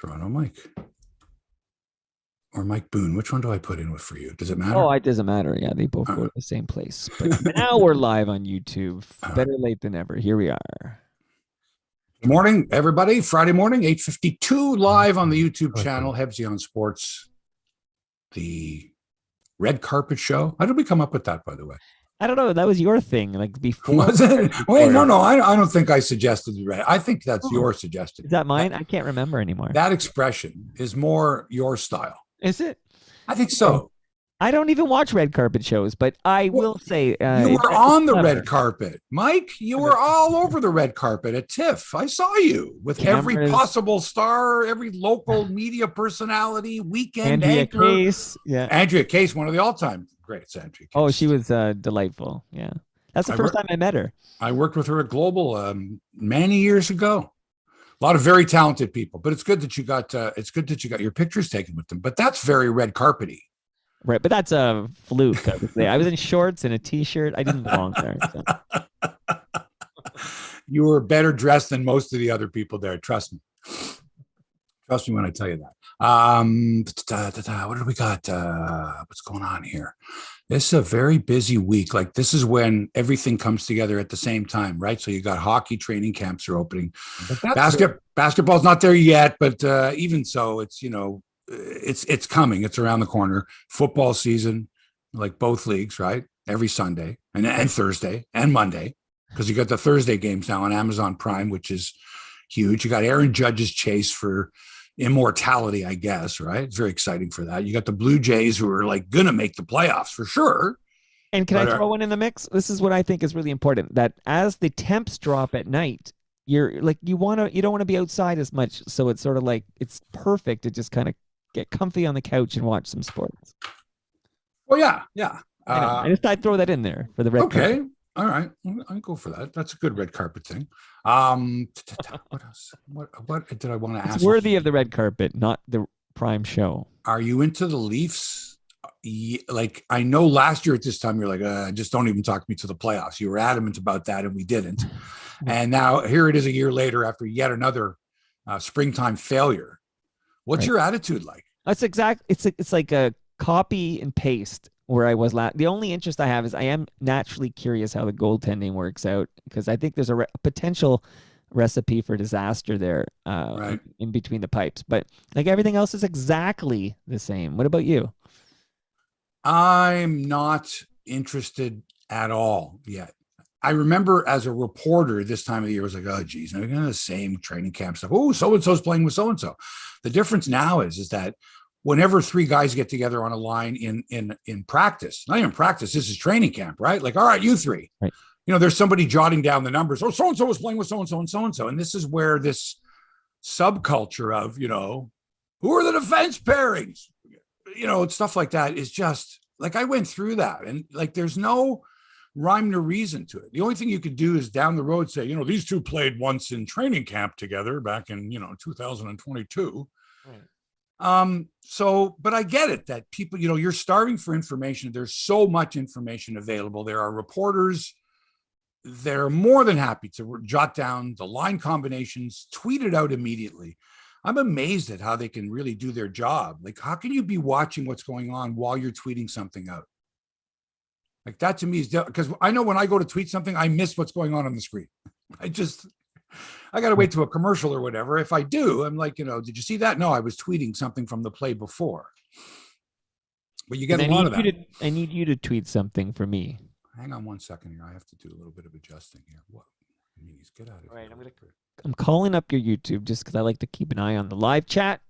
Toronto Mike or Mike Boone. Which one do I put in with for you? Does it matter? Oh, it doesn't matter. Yeah, they both go to the same place. But now we're live on YouTube. Better late than ever. Here we are. Good morning, everybody. Friday morning, 8:52, live on the YouTube channel, Hebsy on Sports. The red carpet show. How did we come up with that, by the way? I don't know. That was your thing, like before. Was it? Wait, no. I don't think I suggested the red. I think that's your suggestion. Is that mine? I can't remember anymore. That expression is more your style. Is it? I think so. I don't even watch red carpet shows, but I will say you were on the red carpet, Mike. You were all over the red carpet at TIFF. I saw you with every possible star, every local media personality, weekend Andrea anchor. Case, yeah, Andrea Case, one of the all-time greats. Andrea Case. Oh, she was delightful. Yeah, that's the first time I met her. I worked with her at Global many years ago. A lot of very talented people, but it's good that you got your pictures taken with them. But that's very red carpety. Right, but that's a fluke. I was in shorts and a t-shirt. I didn't belong there. So. You were better dressed than most of the other people there. Trust me. Trust me when I tell you that. What do we got? What's going on here? This is a very busy week. Like, this is when everything comes together at the same time, right? So you got hockey training camps are opening. Basketball's not there yet, but even so, it's, it's coming. It's around the corner. Football season, like both leagues, right? Every Sunday and Thursday and Monday, because you got the Thursday games now on Amazon Prime, which is huge. You got Aaron Judge's chase for immortality, I guess, right? It's very exciting for that. You got the Blue Jays, who are like gonna make the playoffs for sure. And can I throw one in the mix? This is what I think is really important, that as the temps drop at night, you're like, you don't want to be outside as much. So it's sort of like, it's perfect to just kind of get comfy on the couch and watch some sports. Well, yeah. I'd throw that in there for the red Okay. carpet. All right. I'll go for that. That's a good red carpet thing. What else? What did I want to ask? It's worthy of the red carpet, not the prime show. Are you into the Leafs? Like, I know last year at this time, you're like, just don't even talk me to the playoffs. You were adamant about that, and we didn't. And now here it is a year later after yet another springtime failure. What's your attitude like? It's like a copy and paste where I was the only interest I have is I am naturally curious how the goaltending works out, because I think there's a potential recipe for disaster there in between the pipes. But like, everything else is exactly the same. What about you? I'm not interested at all yet. I remember as a reporter this time of the year, was like, oh, geez, they're going to the same training camp stuff. Oh, so-and-so's playing with so-and-so. The difference now is that whenever three guys get together on a line in practice, not even practice, this is training camp, right? Like, all right, you three. Right. There's somebody jotting down the numbers. Oh, so-and-so was playing with so-and-so and so-and-so. And this is where this subculture of, who are the defense pairings? Stuff like that is just, like, I went through that. And, like, there's no rhyme nor reason to it. The only thing you could do is down the road say, these two played once in training camp together back in, 2022. Right. But I get it that people, you're starving for information. There's so much information available. There are reporters. They're more than happy to jot down the line combinations, tweet it out immediately. I'm amazed at how they can really do their job. Like, how can you be watching what's going on while you're tweeting something out? Like, that to me is, because I know when I go to tweet something, I miss what's going on the screen. I got to wait to a commercial or whatever. If I do, I'm like, did you see that? No, I was tweeting something from the play before. But you get a lot of that. I need you to tweet something for me. Hang on one second here. I have to do a little bit of adjusting here. What? Get out of here. All right, I'm calling up your YouTube just because I like to keep an eye on the live chat.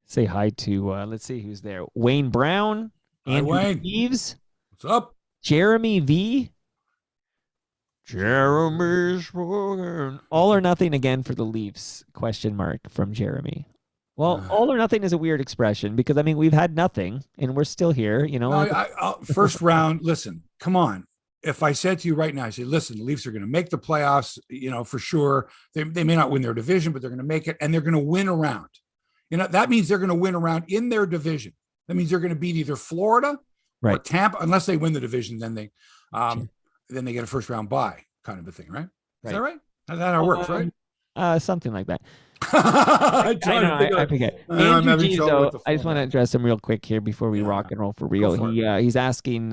Say hi to, let's see who's there. Wayne Brown, Andrew Reeves. What's up? Jeremy V. Jeremy's all or nothing again for the Leafs? ? From Jeremy. Well, all or nothing is a weird expression because, we've had nothing and we're still here, First round, listen, come on. If I said to you right now, I say, listen, the Leafs are going to make the playoffs, for sure. They may not win their division, but they're going to make it, and they're going to win around. That means they're going to win around in their division. That means they're going to beat either Florida or Tampa, unless they win the division, then they get a first round bye, kind of a thing, right? Is that right? That's how it works, right? Something like that. I'm I trying know, to think I of, forget. I'm Andrew having G's trouble with though. the I just want to format. address him real quick here before we rock Yeah, and roll for go real. for it. He's asking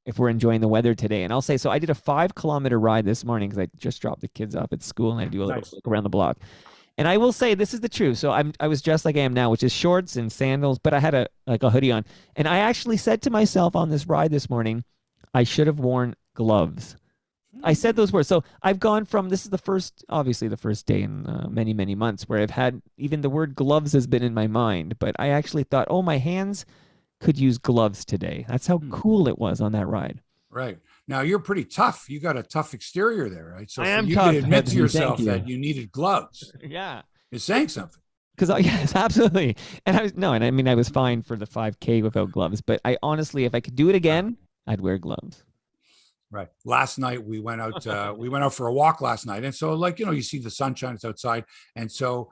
if we're enjoying the weather today, and I'll say so. I did a 5 kilometer ride this morning because I just dropped the kids off at school, and I do a little Nice. look around the block. And I will say this is the truth. So I was dressed like I am now, which is shorts and sandals, but I had a hoodie on. And I actually said to myself on this ride this morning, I should have worn gloves. I said those words. So I've gone from this is obviously the first day in many, many months where I've had even the word gloves has been in my mind. But I actually thought, oh, my hands could use gloves today. That's how cool it was on that ride. Right. Now you're pretty tough. You got a tough exterior there, right? So I for am you tough, to admit to Hebsy. Thank yourself you. that you needed gloves Yeah. is saying something. Because yes, absolutely. And I mean, I was fine for the 5K without gloves, but I honestly, if I could do it again, I'd wear gloves. Right. Last night we went out. We went out for a walk last night, and so you see the sunshine. It's outside, and so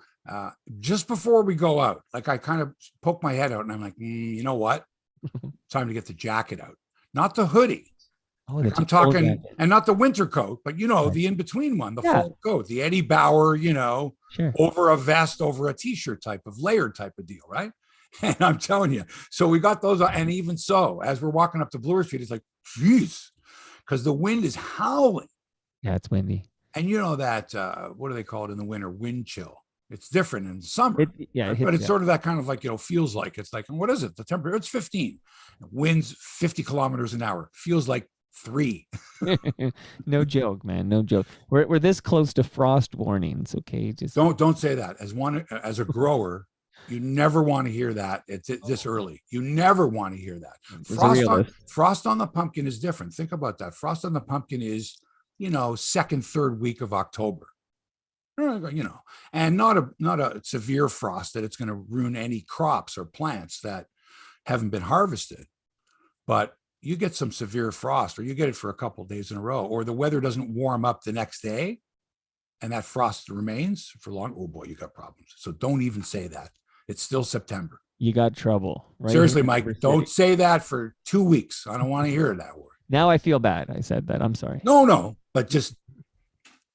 just before we go out, like I kind of poke my head out, and I'm like, you know what? Time to get the jacket out, not the hoodie. Oh, Like I'm talking, and not the winter coat, but the in between one, the fall coat, the Eddie Bauer, Sure. over a vest, over a t-shirt type of layered type of deal, right? And I'm telling you, so we got those, and even so, as we're walking up to Bloor Street, it's like, geez, because the wind is howling. Yeah, it's windy. And you know that what do they call it in the winter? Wind chill. It's different in the summer. But it's sort of that kind of feels like it's like, and what is it? The temperature, it's 15. Winds 50 kilometers an hour. Feels like 3. No joke, man. No joke. We're this close to frost warnings. Okay, just don't say that. As a grower, you never want to hear that. It's this early. You never want to hear that. Frost on the pumpkin is different. Think about that. Frost on the pumpkin is, second, third week of October. And not a severe frost that it's going to ruin any crops or plants that haven't been harvested. But you get some severe frost, or you get it for a couple of days in a row, or the weather doesn't warm up the next day, and that frost remains for long. Oh boy, you got problems. So don't even say that. It's still September. You got trouble. Right? Seriously, Mike, don't say that for 2 weeks. I don't want to hear that word. Now I feel bad. I said that. I'm sorry. No, but just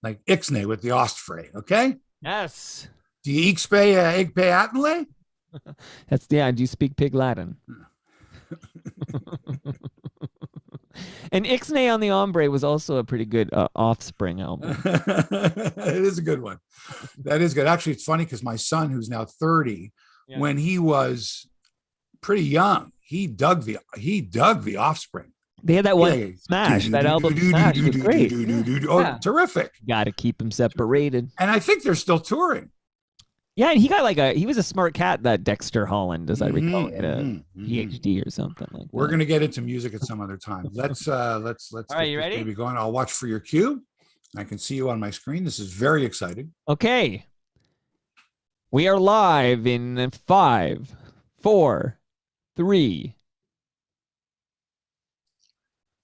like Ixnay with the Ostfrey, okay? Yes. Do you Ixpay Attenley? That's do you speak Pig Latin? And Ixnay on the Ombre was also a pretty good Offspring album. It is a good one. That is good. Actually, it's funny because my son, who's now 30, when he was pretty young, he dug the Offspring. They had that one smash. That album smash was great. Terrific. Got to keep them separated. And I think they're still touring. Yeah, and he got he was a smart cat, that Dexter Holland, as I recall, at a PhD or something like that. We're gonna get into music at some other time. Let's All right, you ready? Maybe going. I'll watch for your cue. I can see you on my screen. This is very exciting. Okay. We are live in 5, 4, 3.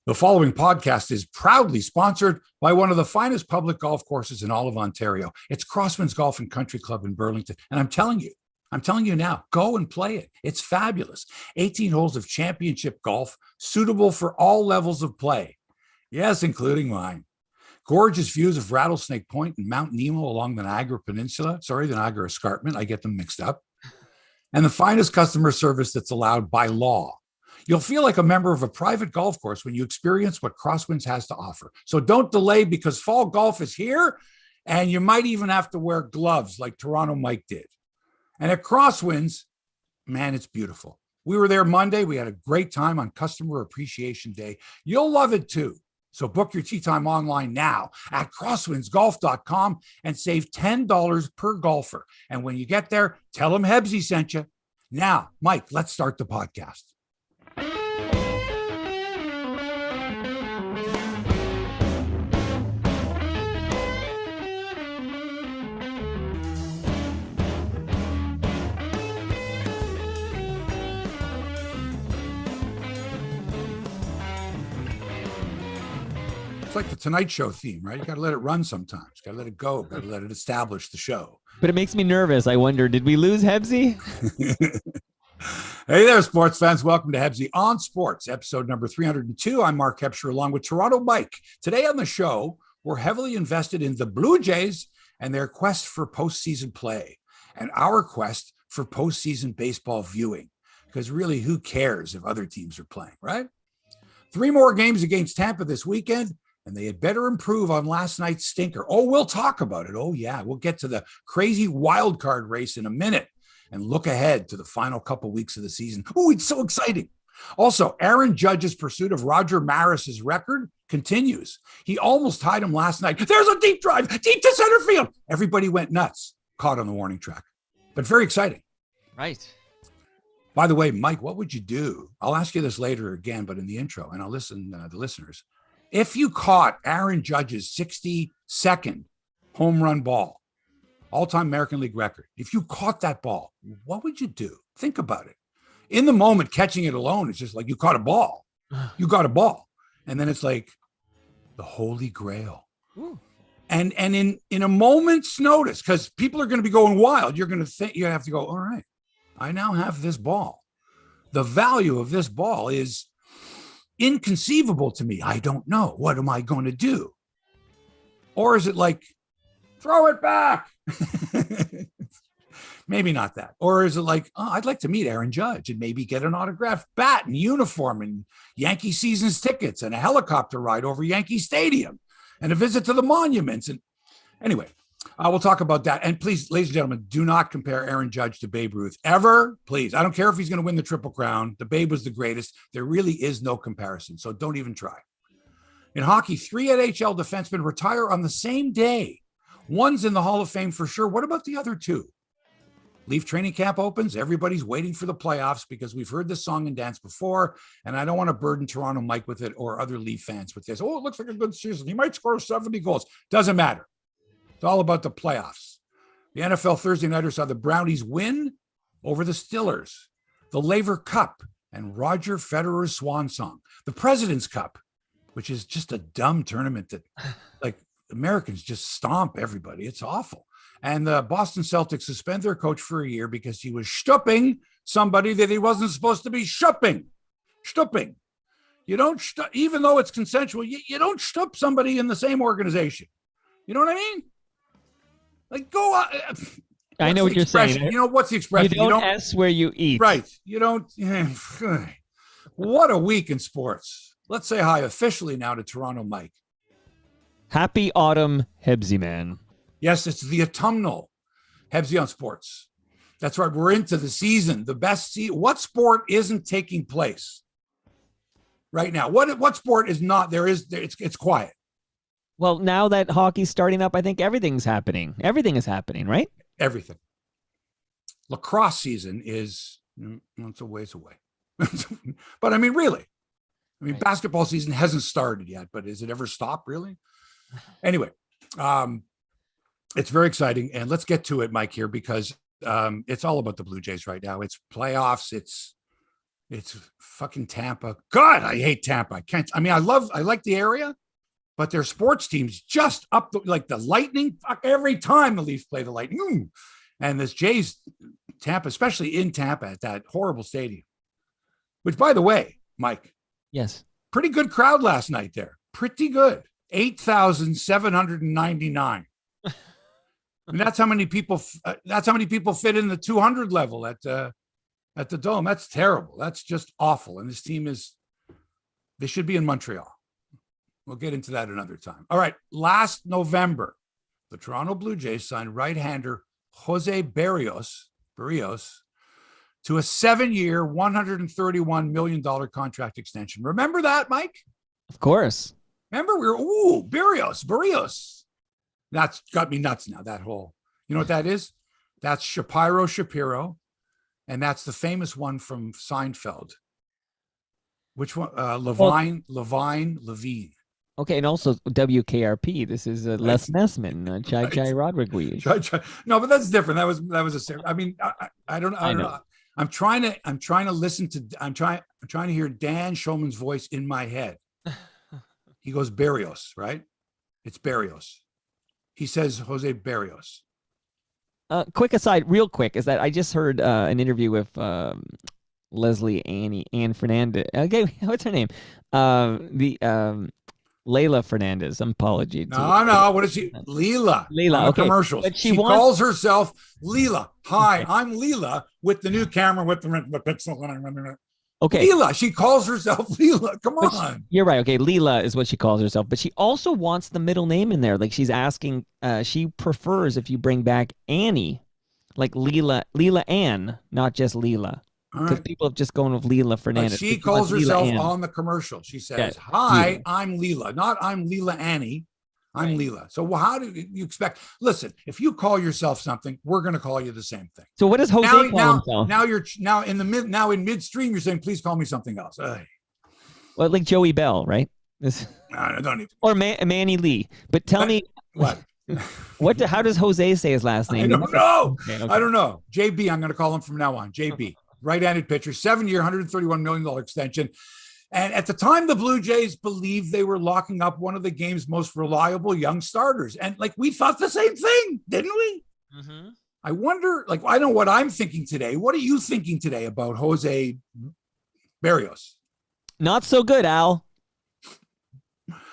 The following podcast is proudly sponsored by one of the finest public golf courses in all of Ontario. It's Crosswinds Golf and Country Club in Burlington. And I'm telling you now, go and play it. It's fabulous. 18 holes of championship golf, suitable for all levels of play. Yes, including mine. Gorgeous views of Rattlesnake Point and Mount Nemo along the Niagara Peninsula. Sorry, the Niagara Escarpment. I get them mixed up. And the finest customer service that's allowed by law. You'll feel like a member of a private golf course when you experience what Crosswinds has to offer. So don't delay, because fall golf is here, and you might even have to wear gloves like Toronto Mike did. And at Crosswinds, man, it's beautiful. We were there Monday. We had a great time on Customer Appreciation Day. You'll love it too. So book your tee time online now at crosswindsgolf.com and save $10 per golfer. And when you get there, tell them Hebsy sent you. Now, Mike, let's start the podcast. It's like the Tonight Show theme, right? You got to let it run sometimes. Got to let it go. Got to let it establish the show. But it makes me nervous. I wonder, did we lose Hebsy? Hey there, sports fans. Welcome to Hebsy on Sports, episode number 302. I'm Mark Hebscher along with Toronto Mike. Today on the show, we're heavily invested in the Blue Jays and their quest for postseason play and our quest for postseason baseball viewing. Because really, who cares if other teams are playing, right? 3 more games against Tampa this weekend, and they had better improve on last night's stinker. Oh, we'll talk about it. Oh, yeah, we'll get to the crazy wild card race in a minute and look ahead to the final couple weeks of the season. Oh, it's so exciting. Also, Aaron Judge's pursuit of Roger Maris's record continues. He almost tied him last night. There's a deep drive, deep to center field. Everybody went nuts, caught on the warning track. But very exciting. Right. By the way, Mike, what would you do? I'll ask you this later again, but in the intro, and I'll listen to the listeners. If you caught Aaron Judge's 62nd home run ball, all-time American League record, if you caught that ball, what would you do? Think about it. In the moment, catching it alone, it's just like you caught a ball. You got a ball. And then it's like the Holy Grail. Ooh. And in a moment's notice, because people are going to be going wild, you're going to think, you have to go, all right, I now have this ball. The value of this ball is inconceivable to me. I don't know. What am I going to do? Or is it like, throw it back? Maybe not that. Or is it like, oh, I'd like to meet Aaron Judge and maybe get an autographed bat and uniform and Yankee seasons tickets and a helicopter ride over Yankee Stadium and a visit to the monuments. And anyway, we'll talk about that. And please, ladies and gentlemen, do not compare Aaron Judge to Babe Ruth ever. Please. I don't care if he's going to win the Triple Crown. The Babe was the greatest. There really is no comparison. So don't even try. In hockey, 3 NHL defensemen retire on the same day. One's in the Hall of Fame for sure. What about the other 2? Leaf training camp opens. Everybody's waiting for the playoffs because we've heard this song and dance before. And I don't want to burden Toronto Mike with it or other Leaf fans with this. Oh, it looks like a good season. He might score 70 goals. Doesn't matter. It's all about the playoffs. The NFL Thursday Nighter saw the Brownies win over the Stillers, the Laver Cup, and Roger Federer's swan song, the President's Cup, which is just a dumb tournament that, like, Americans just stomp everybody. It's awful. And the Boston Celtics suspend their coach for a year because he was stooping somebody that he wasn't supposed to be stooping. Stooping. You don't, even though it's consensual, you don't stoop somebody in the same organization. You know what I mean? Like, go on. I know what you're saying. You know, what's the expression? You don't S where you eat. Right. You don't. What a week in sports. Let's say hi officially now to Toronto Mike. Happy autumn, Hebsy man. Yes, it's the autumnal Hebsy on Sports. That's right. We're into the season, the best season. What sport isn't taking place right now? What sport is not? It's quiet. Well, now that hockey's starting up, I think everything's happening. Everything is happening, right? Everything. Lacrosse season is it's a ways away. But I mean, really. I mean, right. Basketball season hasn't started yet, but is it ever stopped, really? Anyway, it's very exciting. And let's get to it, Mike, here, because it's all about the Blue Jays right now. It's playoffs. It's fucking Tampa. God, I hate Tampa. I like the area, but their sports teams just up like the Lightning. Fuck, every time the Leafs play the Lightning. And this Jays, Tampa, especially in Tampa at that horrible stadium, which, by the way, Mike. Yes. Pretty good crowd last night there. Pretty good. 8,799. And that's how many people fit in the 200 level at the Dome. That's terrible. That's just awful. And this team they should be in Montreal. We'll get into that another time. All right. Last November, the Toronto Blue Jays signed right-hander Jose Berrios to a 7-year, $131 million contract extension. Remember that, Mike? Of course. Remember Berrios. That's got me nuts now, that whole, you know what that is? That's Shapiro, and that's the famous one from Seinfeld. Which one? Levine. Okay, and also WKRP. This is Les Nessman, Chai Rodriguez. No, but that's different. That was a. I mean, I don't know. I'm trying to listen to. I'm trying to hear Dan Schulman's voice in my head. He goes Berrios, right? It's Berrios. He says Jose Berrios. Quick aside, real quick, is that I just heard an interview with Leslie Ann Fernandez. Okay, what's her name? Layla Fernandez. Apology. No. What is she? Leela. Leela. On the Okay. commercials. But she calls herself Leela. Hi, I'm Leela with the new camera with the pixel. Okay. Leela. She calls herself Leela. Come on. You're right. Okay. Leela is what she calls herself, but she also wants the middle name in there. Like she's asking, she prefers if you bring back Annie, like Leela Ann, not just Leela. Because people have just gone with Leela Fernandez. But she calls herself on the commercial. She says, hi, I'm Leela. Not I'm Leela Annie. I'm Leela. So how do you expect? Listen, if you call yourself something, we're going to call you the same thing. So what does Jose call himself? Now in midstream, you're saying, please call me something else. Well, like Joey Bell, right? No, don't even. Or Manny Lee. But tell me what? How does Jose say his last name? I don't know. Okay. I don't know. JB, I'm going to call him from now on. JB, right-handed pitcher, 7-year, $131 million extension. And at the time, the Blue Jays believed they were locking up one of the game's most reliable young starters. And we thought the same thing, didn't we? Mm-hmm. I wonder, I know what I'm thinking today. What are you thinking today about Jose Berrios? Not so good, Al.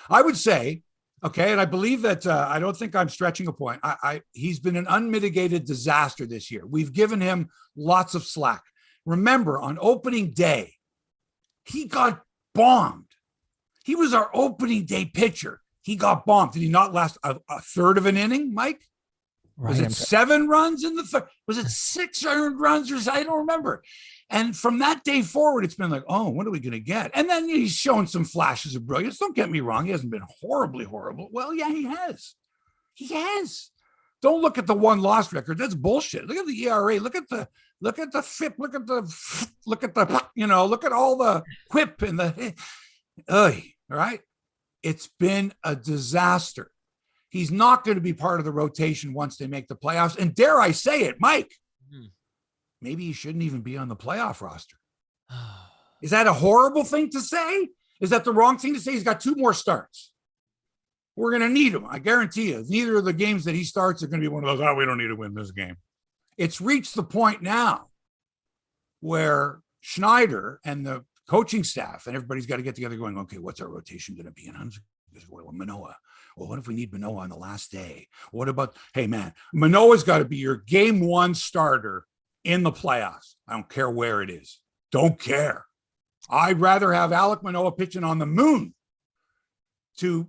I would say, okay, and I believe that I don't think I'm stretching a point. He's been an unmitigated disaster this year. We've given him lots of slack. Remember, on opening day, he got bombed. He was our opening day pitcher. He got bombed. Did he not last a third of an inning, Mike? Right. Was it 7 runs in the third? Was it 6 earned runs? I don't remember. And from that day forward, it's been oh, what are we going to get? And then he's shown some flashes of brilliance. Don't get me wrong. He hasn't been horribly horrible. Well, yeah, he has. He has. Don't look at the 1-loss record. That's bullshit. Look at the ERA. Look at the FIP. Look at all the whip and the, all right. It's been a disaster. He's not going to be part of the rotation once they make the playoffs. And dare I say it, Mike, maybe he shouldn't even be on the playoff roster. Is that a horrible thing to say? Is that the wrong thing to say? He's got 2 more starts. We're going to need him. I guarantee you, neither of the games that he starts are going to be one of those, we don't need to win this game. It's reached the point now where Schneider and the coaching staff and everybody's got to get together going, okay, what's our rotation going to be? And I'm just, Manoah. Well, what if we need Manoah on the last day? What about, hey, man, Manoah's got to be your game 1 starter in the playoffs. I don't care where it is. Don't care. I'd rather have Alek Manoah pitching on the moon to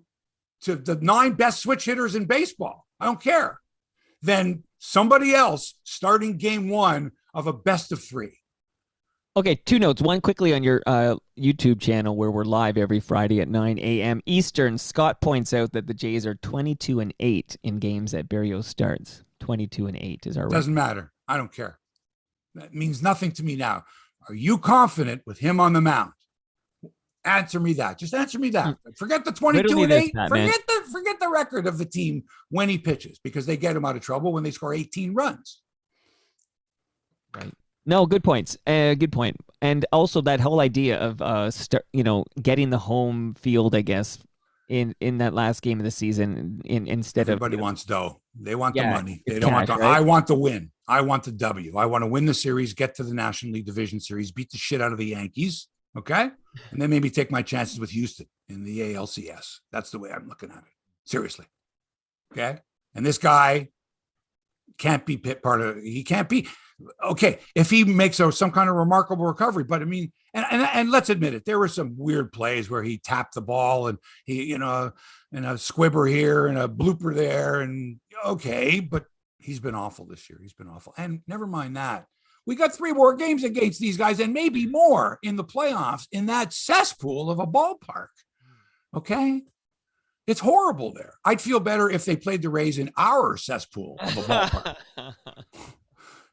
the 9 best switch hitters in baseball. I don't care. Than somebody else starting game 1 of a best of 3. Okay, 2 notes. One quickly on your YouTube channel where we're live every Friday at 9 a.m. Eastern. Scott points out that the Jays are 22-8 in games that Berrios starts. 22-8 is our record. Doesn't matter. I don't care. That means nothing to me now. Are you confident with him on the mound? Answer me that. Just answer me that. Forget the 22-8. Forget the record of the team when he pitches, because they get him out of trouble when they score 18 runs. Right. No, good points. Good point. And also that whole idea of getting the home field, I guess, in that last game of the season instead Everybody wants dough. They want the money. They don't cash, want I want the win. I want the W. I want to win the series, get to the National League Division Series, beat the shit out of the Yankees. Okay. And then maybe take my chances with Houston in the ALCS. That's the way I'm looking at it. Seriously. Okay. And this guy can't be he can't be. Okay. If he makes some kind of remarkable recovery, but I mean, and let's admit it, there were some weird plays where he tapped the ball and he, and a squibber here and a blooper there. And okay, but he's been awful this year. He's been awful. And never mind that. We got 3 more games against these guys and maybe more in the playoffs in that cesspool of a ballpark. Okay. It's horrible there. I'd feel better if they played the Rays in our cesspool of a ballpark.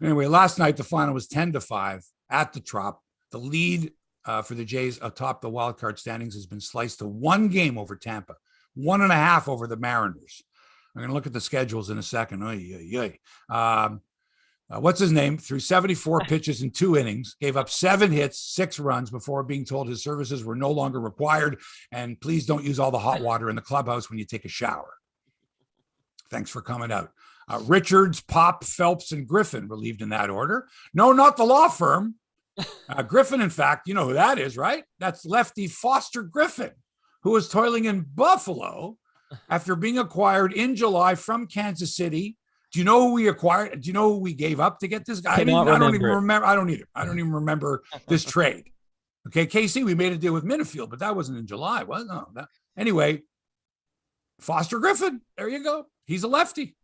Anyway, last night, the final was 10-5 at the Trop. The lead for the Jays atop the wild card standings has been sliced to 1 game over Tampa, 1.5 over the Mariners. I'm going to look at the schedules in a second. What's his name? Threw 74 pitches in 2 innings, gave up 7 hits, 6 runs before being told his services were no longer required. And please don't use all the hot water in the clubhouse when you take a shower. Thanks for coming out. Richards, Pop, Phelps, and Griffin relieved in that order. No, not the law firm. Griffin, in fact, you know who that is, right? That's lefty Foster Griffin, who was toiling in Buffalo after being acquired in July from Kansas City. Do you know who we acquired? Do you know who we gave up to get this guy? I don't even remember. I don't either. I don't even remember this trade. Okay, KC, we made a deal with Minifield, but that wasn't in July, was it? No. Anyway, Foster Griffin, there you go. He's a lefty.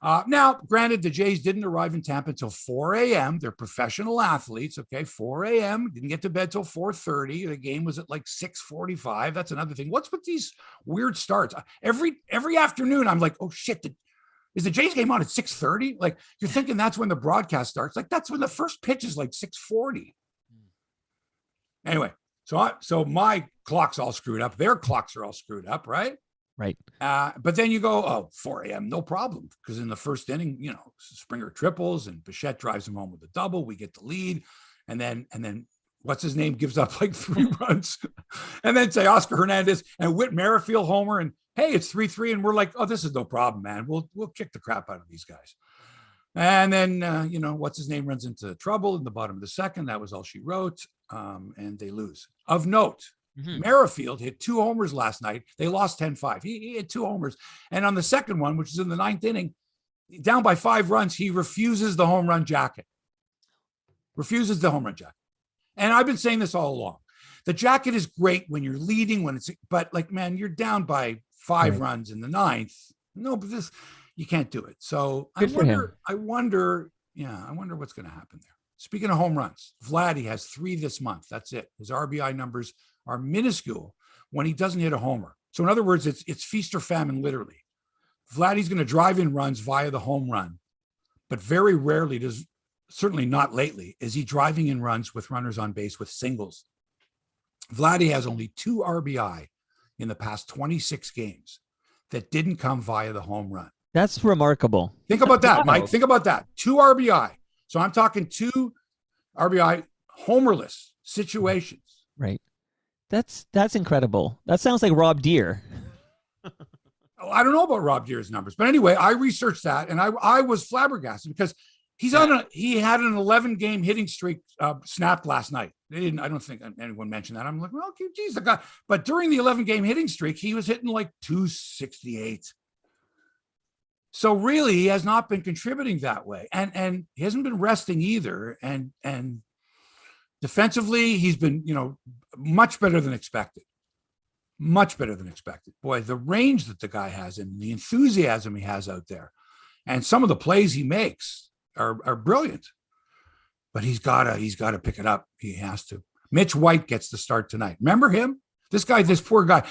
Now, granted, the Jays didn't arrive in Tampa until 4 a.m. They're professional athletes, okay? 4 a.m. Didn't get to bed till 4:30. The game was at like 6:45. That's another thing. What's with these weird starts? Every afternoon, I'm like, oh, shit, is the Jays game on at 6:30? Like, you're thinking that's when the broadcast starts. Like, that's when the first pitch is like 6:40. Anyway, so my clock's all screwed up. Their clocks are all screwed up, right? Right. But then you go, 4 a.m., no problem. Because in the first inning, Springer triples and Bichette drives him home with a double. We get the lead. And then what's his name gives up like 3 runs. And then say Oscar Hernandez and Whit Merrifield homer. And hey, it's 3-3. And we're like, oh, this is no problem, man. We'll kick the crap out of these guys. And then, what's his name runs into trouble in the bottom of the second. That was all she wrote. And they lose. Of note, Merrifield hit 2 homers last night. They lost 10-5. He hit 2 homers. And on the second one, which is in the 9th inning, down by 5 runs, he refuses the home run jacket. And I've been saying this all along. The jacket is great when you're leading, but like, man, you're down by 5 runs in the 9th. No, but you can't do it. So I wonder what's going to happen there. Speaking of home runs, Vladdy has 3 this month. That's it. His RBI numbers are minuscule when he doesn't hit a homer. So in other words, it's feast or famine, literally. Vladdy's going to drive in runs via the home run, but very rarely certainly not lately, is he driving in runs with runners on base with singles. Vladdy has only 2 RBI in the past 26 games that didn't come via the home run. That's remarkable. Think about that, Mike. Think about that. 2 RBI. So I'm talking 2 RBI homerless situations. Right. That's incredible. That sounds like Rob Deere. I don't know about Rob Deere's numbers, but anyway, I researched that and I was flabbergasted because he had an 11-game hitting streak snapped last night. I don't think anyone mentioned that. I'm like, well, okay, geez, the guy. But during the 11-game hitting streak, he was hitting like 268. So really, he has not been contributing that way, and he hasn't been resting either. And defensively, he's been, much better than expected. Much better than expected. Boy, the range that the guy has and the enthusiasm he has out there, and some of the plays he makes are brilliant. But he's gotta pick it up. He has to. Mitch White gets the start tonight. Remember him? This poor guy,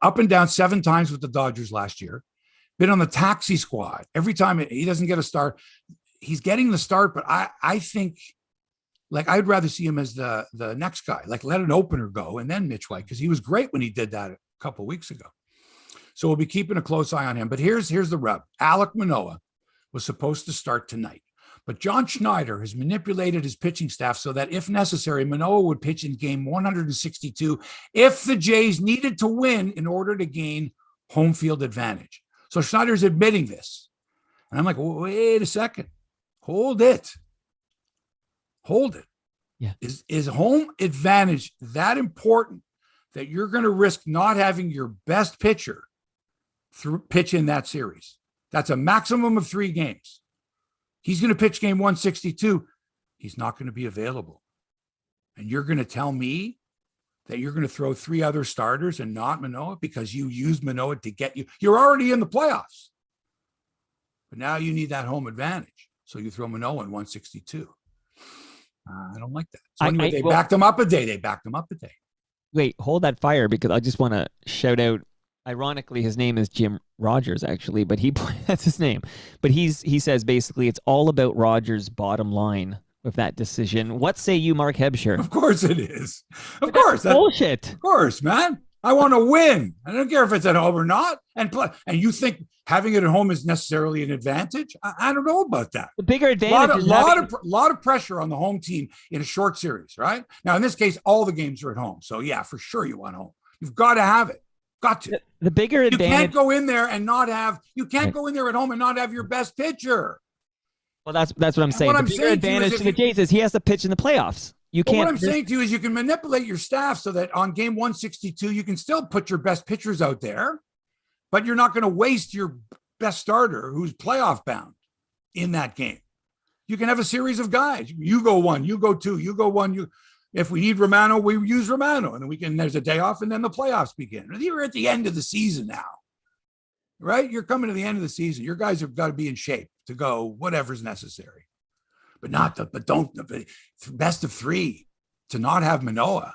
up and down 7 times with the Dodgers last year. Been on the taxi squad. Every time he doesn't get a start, he's getting the start. But I think, like, I'd rather see him as the next guy. Like, let an opener go and then Mitch White, because he was great when he did that a couple of weeks ago. So we'll be keeping a close eye on him. But here's the rub. Alek Manoah was supposed to start tonight, but John Schneider has manipulated his pitching staff so that if necessary, Manoah would pitch in game 162 if the Jays needed to win in order to gain home field advantage. So Schneider's admitting this. And I'm like, wait a second. Hold it. Yeah. Is home advantage that important that you're going to risk not having your best pitcher pitch in that series? That's a maximum of 3 games. He's going to pitch game 162. He's not going to be available. And you're going to tell me that you're going to throw 3 other starters and not Manoah because you used Manoah to get you. You're already in the playoffs. But now you need that home advantage. So you throw Manoah in 162. I don't like that. So anyway, they backed him up a day. Wait, hold that fire, because I just want to shout out. Ironically, his name is Jim Rogers, actually, but that's his name. But he says basically it's all about Rogers' bottom line with that decision. What say you, Mark Hebscher? Of course it is. Of course. That's bullshit. Of course, man. I want to win. I don't care if it's at home or not. And you think having it at home is necessarily an advantage? I don't know about that. The bigger advantage is lot of pressure on the home team in a short series, right? Now, in this case, all the games are at home. So, yeah, for sure you want home. You've got to have it. Got to. The bigger advantage. You can't go in there and not have. You can't go in there at home and not have your best pitcher. Well, that's what I'm saying. The bigger advantage to the Jays is he has to pitch in the playoffs. You Well, what can't. I'm saying to you is you can manipulate your staff so that on game 162, you can still put your best pitchers out there, but you're not going to waste your best starter who's playoff bound in that game. You can have a series of guys. You go one, you go two, you go one. If we need Romano, we use Romano, and then there's a day off, and then the playoffs begin. You're at the end of the season now, right? You're coming to the end of the season. Your guys have got to be in shape to go whatever's necessary, but don't best of three to not have Manoah.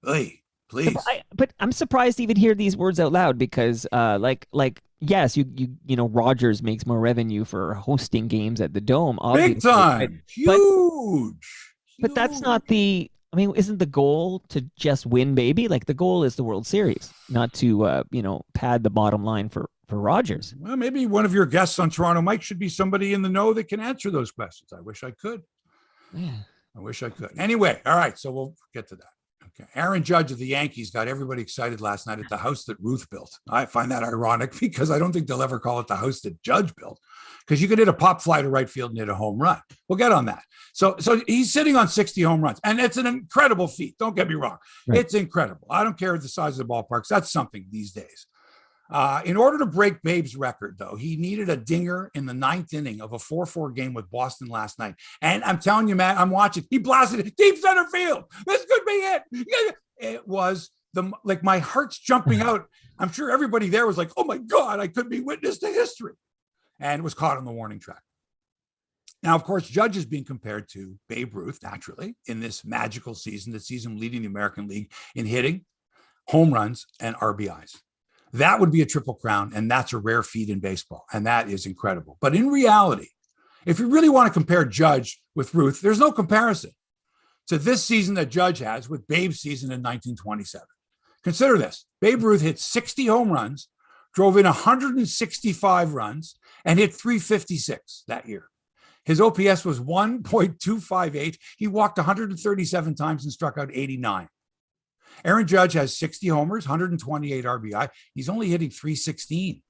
Hey, please. But I'm surprised to even hear these words out loud because, yes, you know, Rogers makes more revenue for hosting games at the Dome, obviously, big time, huge. But that's not the. I mean, isn't the goal to just win, baby? Like the goal is the World Series, not to pad the bottom line for Rogers. Well, maybe one of your guests on Toronto Mike should be somebody in the know that can answer those questions. I wish I could. Yeah. I wish I could. Anyway, all right, so we'll get to that. Okay. Aaron Judge of the Yankees got everybody excited last night at the house that Ruth built. I find that ironic because I don't think they'll ever call it the house that Judge built, because you could hit a pop fly to right field and hit a home run. We'll get on that. So he's sitting on 60 home runs, and it's an incredible feat. Don't get me wrong. Right. It's incredible. I don't care the size of the ballparks. That's something these days. In order to break Babe's record, though, he needed a dinger in the 9th inning of a 4-4 game with Boston last night. And I'm telling you, Matt, I'm watching. He blasted it deep center field. This could be it. It was my heart's jumping out. I'm sure everybody there was like, oh, my God, I could be witness to history. And it was caught on the warning track. Now, of course, Judge is being compared to Babe Ruth, naturally, in this magical season that sees him leading the American League in hitting, home runs, and RBIs. That would be a triple crown, and that's a rare feat in baseball, and that is incredible. But in reality, if you really want to compare Judge with Ruth, there's no comparison to this season that Judge has with Babe's season in 1927. Consider this. Babe Ruth hit 60 home runs, drove in 165 runs, and hit 356 that year. His OPS was 1.258. He walked 137 times and struck out 89. Aaron Judge has 60 homers, 128 RBI. He's only hitting 316.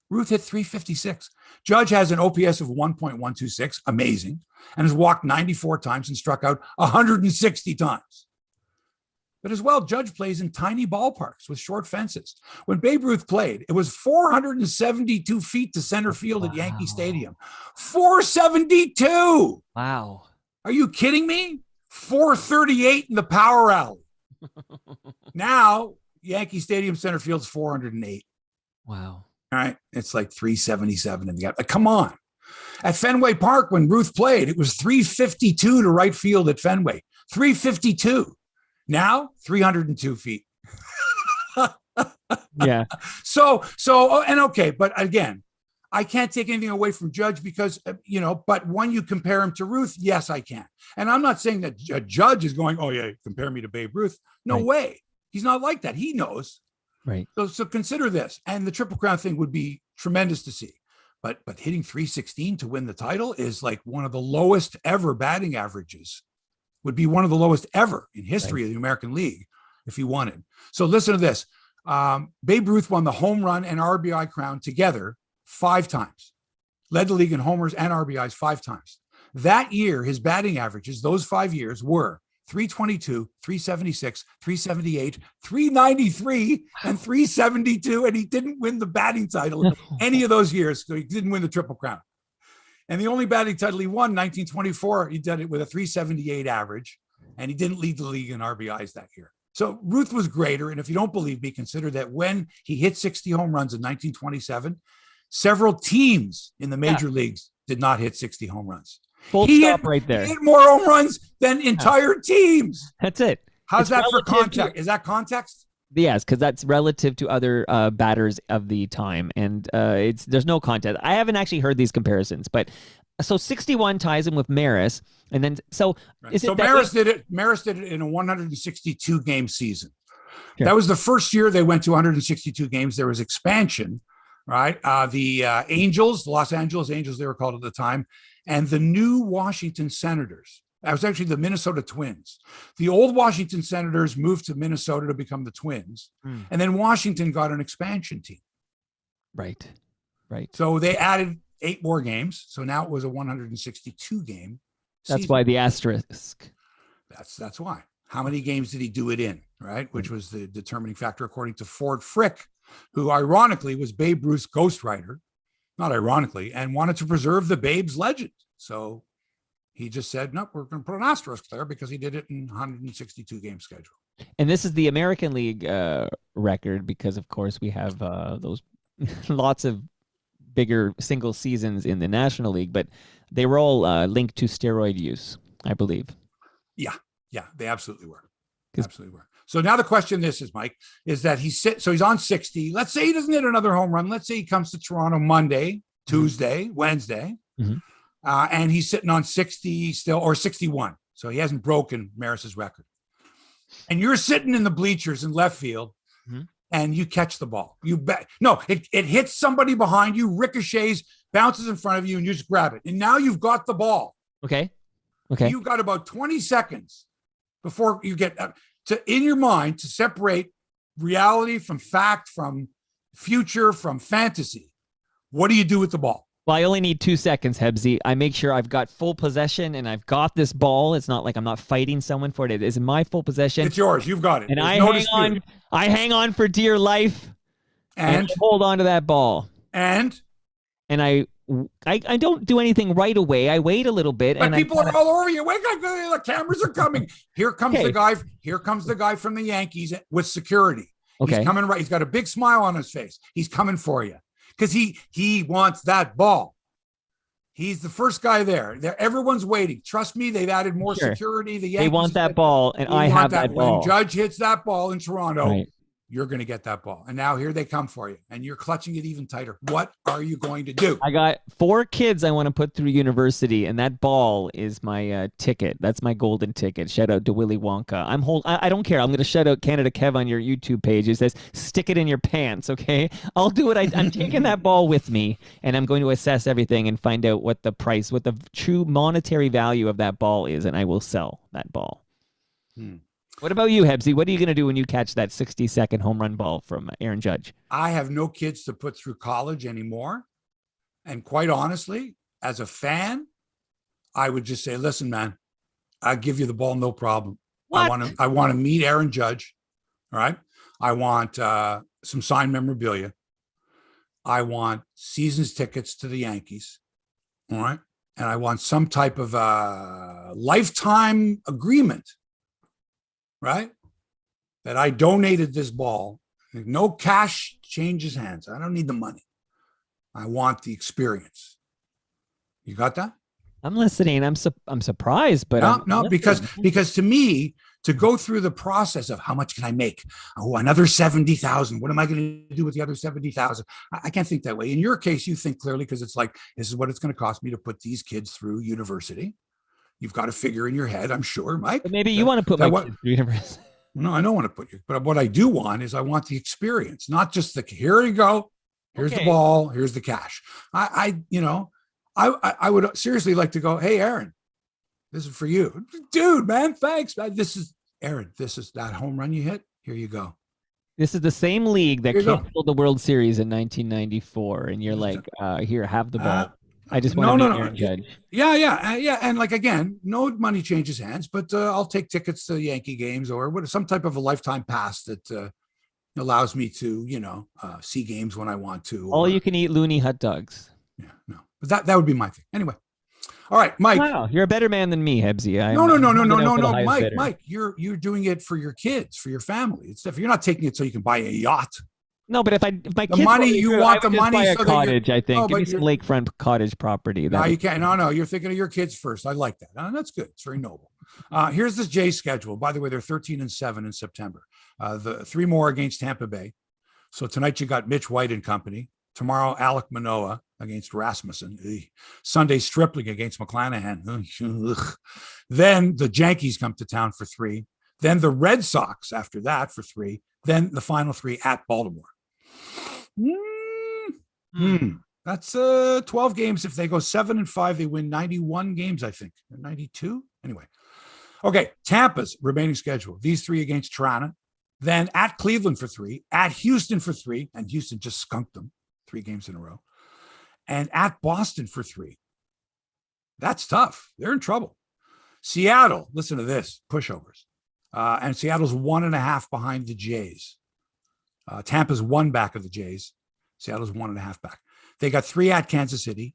Ruth hit 356. Judge has an OPS of 1.126, amazing, and has walked 94 times and struck out 160 times. But as well, Judge plays in tiny ballparks with short fences. When Babe Ruth played, it was 472 feet to center field at Yankee Stadium. 472. Wow. Are you kidding me? 438 in the power alley. Now, Yankee Stadium center field's 408. Wow. All right. It's like 377 in the gap. Come on. At Fenway Park, when Ruth played, it was 352 to right field at Fenway. 352. Now, 302 feet. Yeah. So, and okay, but again, I can't take anything away from Judge because, but when you compare him to Ruth, yes, I can. And I'm not saying that Judge is going, oh, yeah, compare me to Babe Ruth. No way. He's not like that. He knows. Right. So consider this. And the Triple Crown thing would be tremendous to see. But hitting 316 to win the title is like one of the lowest ever batting averages. Would be one of the lowest ever in history of the American League if he won it. So listen to this. Babe Ruth won the home run and RBI crown together 5 times, led the league in homers and RBIs 5 times. That year, his batting averages, those 5 years, were 322, 376, 378, 393, and 372. And he didn't win the batting title any of those years. So he didn't win the Triple Crown. And the only batting title he won, 1924, he did it with a 378 average, and he didn't lead the league in RBIs that year. So Ruth was greater. And if you don't believe me, consider that when he hit 60 home runs in 1927, several teams in the major leagues did not hit 60 home runs. Full stop right there. He hit more home runs than entire teams. That's it. How's that for context? Is that context? Yes, because that's relative to other batters of the time, and there's no context. I haven't actually heard these comparisons, but so 61 ties him with Maris, and then is it? So Maris did it. Maris did it in a 162 game season. Sure. That was the first year they went to 162 games. There was expansion, right? The Angels, the Los Angeles Angels, they were called at the time, and the new Washington Senators. That was actually the Minnesota Twins. The old Washington Senators moved to Minnesota to become the Twins. And then Washington got an expansion team. Right. So they added 8 more games. So now it was a 162 game season. That's why the asterisk. That's why. How many games did he do it in, right? Which was the determining factor, according to Ford Frick, who ironically was Babe Ruth's ghostwriter, not ironically, and wanted to preserve the Babe's legend. So he just said, nope, we're going to put an asterisk there because he did it in 162 game schedule. And this is the American League record because, of course, we have those lots of bigger single seasons in the National League, but they were all linked to steroid use, I believe. Yeah, they absolutely were. Absolutely were. So now the question is, Mike, is that so he's on 60. Let's say he doesn't hit another home run. Let's say he comes to Toronto Monday, Tuesday, Wednesday, and he's sitting on 60 still, or 61. So he hasn't broken Maris's record. And you're sitting in the bleachers in left field, and you catch the ball. You bet. No, it hits somebody behind you, ricochets, bounces in front of you, and you just grab it. And now you've got the ball. Okay. You've got about 20 seconds before you get in your mind to separate reality from fact, from future, from fantasy. What do you do with the ball? Well, I only need 2 seconds, Hebsy. I make sure I've got full possession and I've got this ball. It's not like I'm not fighting someone for it. It is in my full possession. It's yours. You've got it. And I hang on for dear life and hold on to that ball. And I don't do anything right away. I wait a little bit. But people are all over you. Wait, the cameras are coming. Here comes the guy. Here comes the guy from the Yankees with security. Okay. He's coming right. He's got a big smile on his face. He's coming for you because he wants that ball. He's the first guy there. Everyone's waiting. Trust me, they've added more security. The Yankees, they want that ball, and I have that ball. When Judge hits that ball in Toronto, you're going to get that ball. And now here they come for you, and you're clutching it even tighter. What are you going to do? I got 4 kids I want to put through university, and that ball is my ticket. That's my golden ticket. Shout out to Willy Wonka. I don't care. I'm going to shout out Canada Kev on your YouTube page. It says, stick it in your pants, okay? I'll do it. I'm taking that ball with me, and I'm going to assess everything and find out what the true monetary value of that ball is, and I will sell that ball. What about you, Hebsy? What are you going to do when you catch that 60-second home run ball from Aaron Judge? I have no kids to put through college anymore. And quite honestly, as a fan, I would just say, listen, man, I'll give you the ball, no problem. What? I want to meet Aaron Judge. All right. I want some signed memorabilia. I want seasons tickets to the Yankees. All right. And I want some type of lifetime agreement. Right? That I donated this ball. No cash changes hands. I don't need the money. I want the experience. You got that? I'm listening. I'm surprised, but no, because to me, to go through the process of how much can I make? Oh, another 70,000. What am I going to do with the other 70,000? I can't think that way. In your case, you think clearly because it's like, this is what it's going to cost me to put these kids through university. You've got a figure in your head, I'm sure, Mike. But maybe you want to put my kids through university. No, I don't want to put you. But what I do want is I want the experience, not just here you go. Here's the ball. Here's the cash. I would seriously like to go, hey, Aaron, this is for you. Dude, man, thanks, man. This is Aaron. This is that home run you hit. Here you go. This is the same league that canceled the World Series in 1994. And you're like, here, have the ball. I just want to meet Aaron Judge. Yeah. And like, again, no money changes hands, but I'll take tickets to Yankee games or some type of a lifetime pass that allows me to, see games when I want to. All you can eat loony hot dogs. Yeah, no, but that would be my thing. Anyway. All right, Mike. Wow, you're a better man than me, Hebsy. No. Mike, you're doing it for your kids, for your family. It's different. You're not taking it so you can buy a yacht. No, but if my kids money you want the money buy a so cottage, I think. Give me some lakefront cottage property. No, you can't. No, you're thinking of your kids first. I like that. That's good. It's very noble. Here's the Jays schedule. By the way, they're 13-7 in September. The 3 more against Tampa Bay. So tonight you got Mitch White and company. Tomorrow, Alec Manoah against Rasmussen. Sunday, Stripling against McClanahan. Then the Yankees come to town for 3. Then the Red Sox after that for 3. Then the final 3 at Baltimore. That's 12 games. If they go 7-5, they win 91 games, I think. 92? Anyway. Okay, Tampa's remaining schedule. These 3 against Toronto. Then at Cleveland for 3. At Houston for 3. And Houston just skunked them 3 games in a row. And at Boston for 3. That's tough. They're in trouble. Seattle, listen to this, pushovers. And Seattle's 1.5 behind the Jays. Tampa's 1 back of the Jays. Seattle's 1.5 back. They got 3 at Kansas City,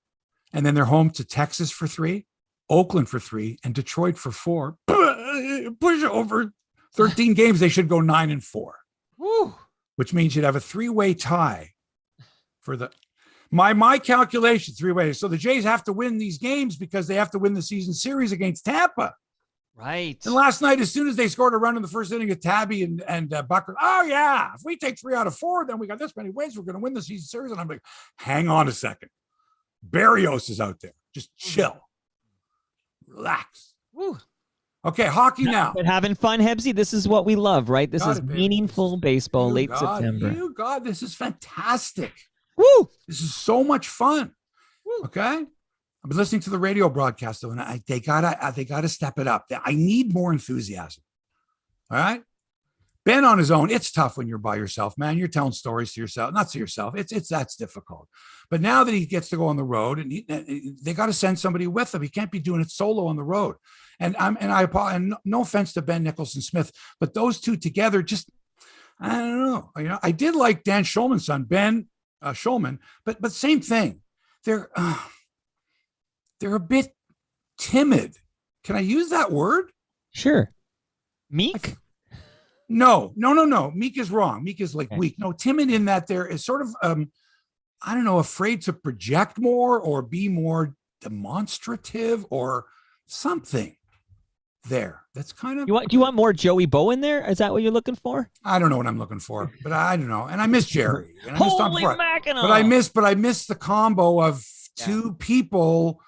and then they're home to Texas for 3, Oakland for 3, and Detroit for 4. Pushover. 13 games, they should go 9-4. Woo. Which means you'd have a 3-way tie for the my calculation, 3 ways. So the Jays have to win these games because they have to win the season series against Tampa. Right. And last night, as soon as they scored a run in the first inning of Tabby and Bucker, oh yeah, if we take 3 out of 4, then we got this many wins, we're going to win the season series. And I'm like, hang on a second. Barrios is out there. Just chill. Relax. Woo. Okay, hockey now. But having fun, Hebsy, this is what we love, right? This is meaningful baseball, late September. God, this is fantastic. Woo! This is so much fun. Woo. Okay? I've been listening to the radio broadcast, though, and they gotta step it up. I need more enthusiasm. All right? Ben on his own, it's tough when you're by yourself, man. You're telling stories to yourself, not to yourself. That's difficult. But now that he gets to go on the road, and they got to send somebody with him. He can't be doing it solo on the road. And no offense to Ben Nicholson Smith, but those two together, just I don't know. I did like Dan Schulman's son, Ben Schulman, but same thing. They're a bit timid. Can I use that word? Sure. Meek? No. Meek is wrong. Meek is like weak. No, timid in that there is sort of, I don't know, afraid to project more or be more demonstrative or something there. That's kind of. Do you want more Joey Bow in there? Is that what you're looking for? I don't know what I'm looking for, but I don't know. And I miss Jerry. And Holy mackerel! But I miss the combo of two people,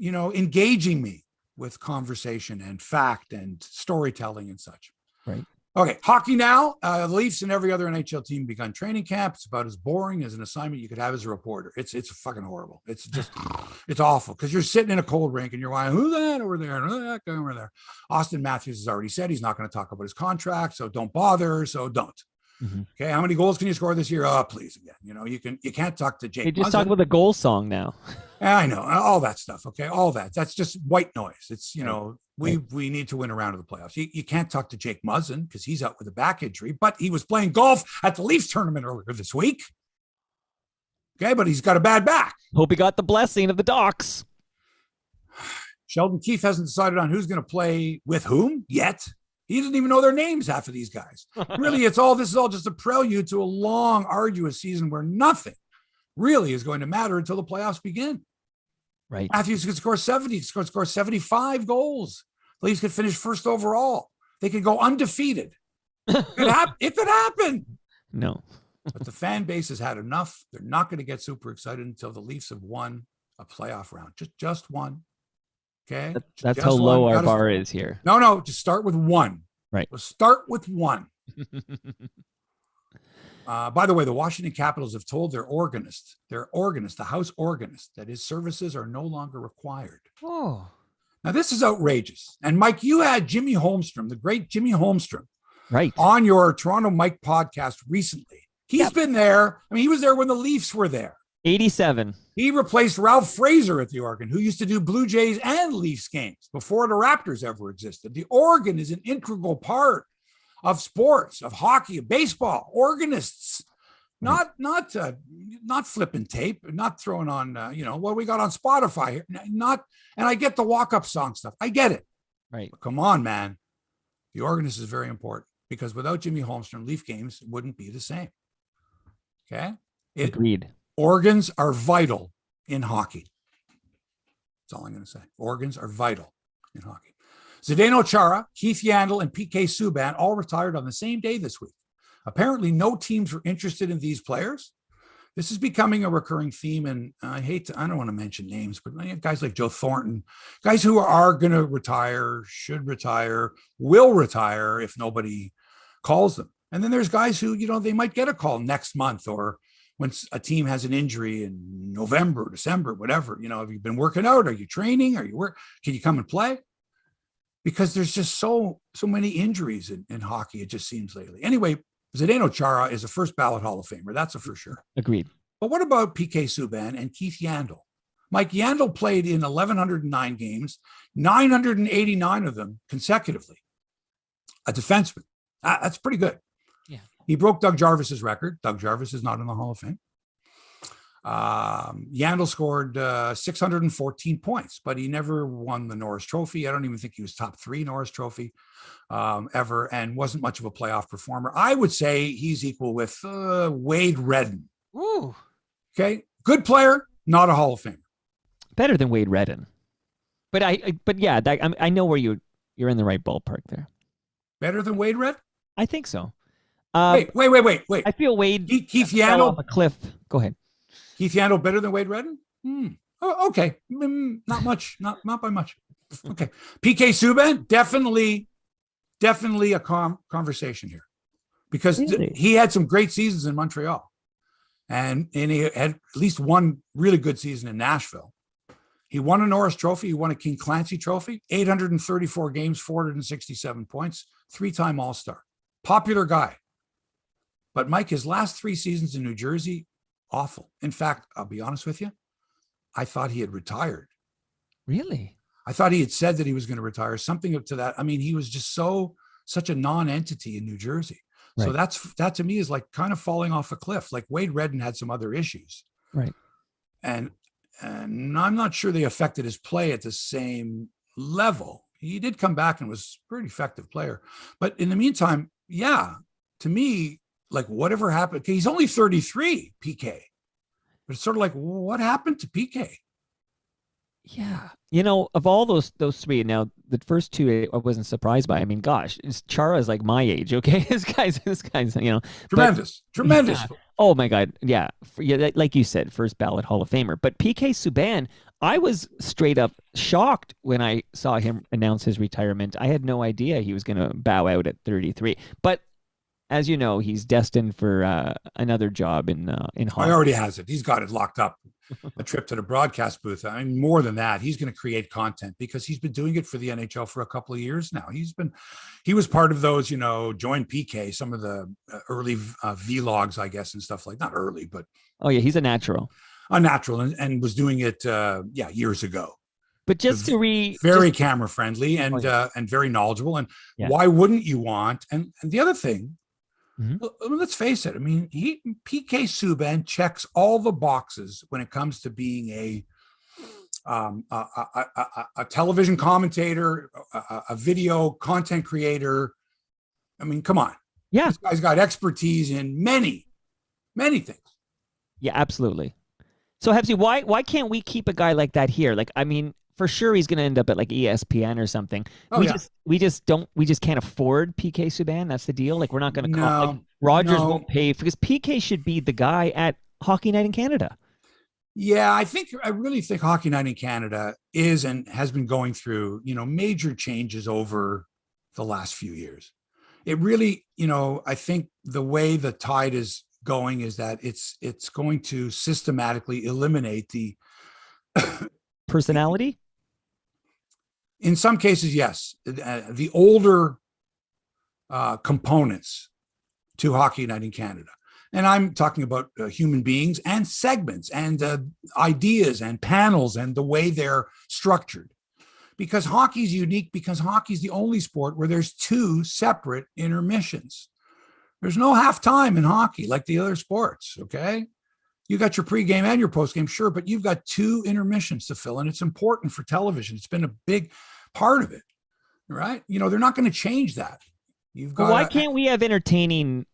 engaging me with conversation and fact and storytelling and such. Right. Okay, hockey now. The Leafs and every other NHL team begun training camp. It's about as boring as an assignment you could have as a reporter. It's fucking horrible. It's just, it's awful because you're sitting in a cold rink and you're like, who's that over there? And who's that guy over there? Austin Matthews has already said he's not going to talk about his contract, so don't bother. So don't. Mm-hmm. Okay, how many goals can you score this year? Oh, please again. You can't talk to Jake. They just talk about the goal song now. I know all that stuff. Okay, all that's just white noise. It's we need to win a round of the playoffs. You can't talk to Jake Muzzin because he's out with a back injury, but he was playing golf at the Leafs tournament earlier this week. Okay, but he's got a bad back. Hope he got the blessing of the docs. Sheldon Keefe hasn't decided on who's going to play with whom yet. He doesn't even know their names, half of these guys. Really, this is all just a prelude to a long, arduous season where nothing really is going to matter until the playoffs begin. Right. Matthews could score 70, could score 75 goals. The Leafs could finish first overall. They could go undefeated. It could happen. No. But the fan base has had enough. They're not going to get super excited until the Leafs have won a playoff round. Just one. Okay. That's how low our bar is here. No, just start with one. Right. We'll start with one. By the way, the Washington Capitals have told their organist, the house organist, that his services are no longer required. Oh. Now, this is outrageous. And Mike, you had Jimmy Holmstrom, the great Jimmy Holmstrom, right, on your Toronto Mike podcast recently. He's been there. I mean, he was there when the Leafs were there. 87. He replaced Ralph Fraser at the organ, who used to do Blue Jays and Leafs games before the Raptors ever existed. The organ is an integral part of sports, of hockey, of baseball. Organists, not flipping tape, not throwing on what we got on Spotify here. And I get the walk-up song stuff. I get it. Right. But come on, man. The organist is very important because without Jimmy Holmstrom, Leaf games wouldn't be the same. Okay. Agreed. Organs are vital in hockey. That's all I'm going to say. Organs are vital in hockey. Zdeno Chara, Keith Yandel, and PK Subban all retired on the same day this week. Apparently, no teams were interested in these players. This is becoming a recurring theme, and I don't want to mention names, but guys like Joe Thornton, guys who are going to retire, should retire, will retire if nobody calls them. And then there's guys who, they might get a call next month or when a team has an injury in November, December, whatever. Have you been working out? Are you training? Can you come and play? Because there's just so many injuries in hockey, it just seems lately. Anyway, Zdeno Chara is a first ballot Hall of Famer. That's for sure. Agreed. But what about PK Subban and Keith Yandel? Mike Yandel played in 1,109 games, 989 of them consecutively. A defenseman. That's pretty good. Yeah. He broke Doug Jarvis's record. Doug Jarvis is not in the Hall of Fame. Yandel scored 614 points, but he never won the Norris Trophy. I don't even think he was top 3 Norris Trophy ever, and wasn't much of a playoff performer. I would say he's equal with Wade Redden. Ooh. Okay, good player, not a Hall of Famer. Better than Wade Redden. But I know where you're in the right ballpark there. Better than Wade Redden? I think so. Wait. I feel Wade Keith fell off Yandel. a cliff. Go ahead. Keith Yandel better than Wade Redden? Oh, okay. Not much. Not by much. Okay. PK Subban, definitely a conversation here, because Really? he had some great seasons in Montreal, and he had at least one really good season in Nashville. He won a Norris Trophy. He won a King Clancy Trophy, 834 games, 467 points, 3-time All-Star. Popular guy. But Mike, his last 3 seasons in New Jersey, awful. In fact, I'll be honest with you, I thought he had retired. Really? I thought he had said that he was going to retire, something up to that. I mean, he was just such a non-entity in New Jersey. Right. So that to me is like kind of falling off a cliff. Like Wade Redden had some other issues. Right. And I'm not sure they affected his play at the same level. He did come back and was a pretty effective player. But in the meantime, yeah, to me, like whatever happened, he's only 33, PK. But it's sort of like, what happened to PK? Yeah. You know, of all those 3, now the first 2 I wasn't surprised by. I mean, gosh, Chara's like my age, okay? This guy's, you know. Tremendous. Yeah. Oh my God. Yeah. Like you said, first ballot Hall of Famer. But PK Subban, I was straight up shocked when I saw him announce his retirement. I had no idea he was going to bow out at 33. But as you know, he's destined for another job in hockey. He already has it. He's got it locked up. A trip to the broadcast booth. I mean, more than that, he's going to create content because he's been doing it for the NHL for a couple of years now. He was part of those, you know, join PK, some of the early vlogs, I guess, and stuff like, not early, but. Oh yeah, he's a natural. And was doing it, years ago. But just very camera friendly and very knowledgeable. And why wouldn't you want? And the other thing, let's face it. I mean, PK Subban checks all the boxes when it comes to being a television commentator, a video content creator. I mean, come on. Yeah, this guy's got expertise in many, many things. Yeah, absolutely. So, Hebsy, why can't we keep a guy like that here? Like, I mean, for sure he's going to end up at like ESPN or something. We just can't afford PK Subban. That's the deal. Like, we're not going to Rogers won't pay, because PK should be the guy at Hockey Night in Canada. Yeah, I really think Hockey Night in Canada is and has been going through, you know, major changes over the last few years. It really, you know, I think the way the tide is going is that it's going to systematically eliminate the personality. In some cases, yes, the older components to Hockey Night in Canada. And I'm talking about human beings and segments and ideas and panels and the way they're structured. Because hockey's unique, because hockey's the only sport where there's 2 separate intermissions. There's no halftime in hockey like the other sports, okay? You got your pregame and your postgame, sure, but you've got 2 intermissions to fill, and it's important for television. It's been a big part of it, right? You know, they're not going to change that. Why can't we have entertaining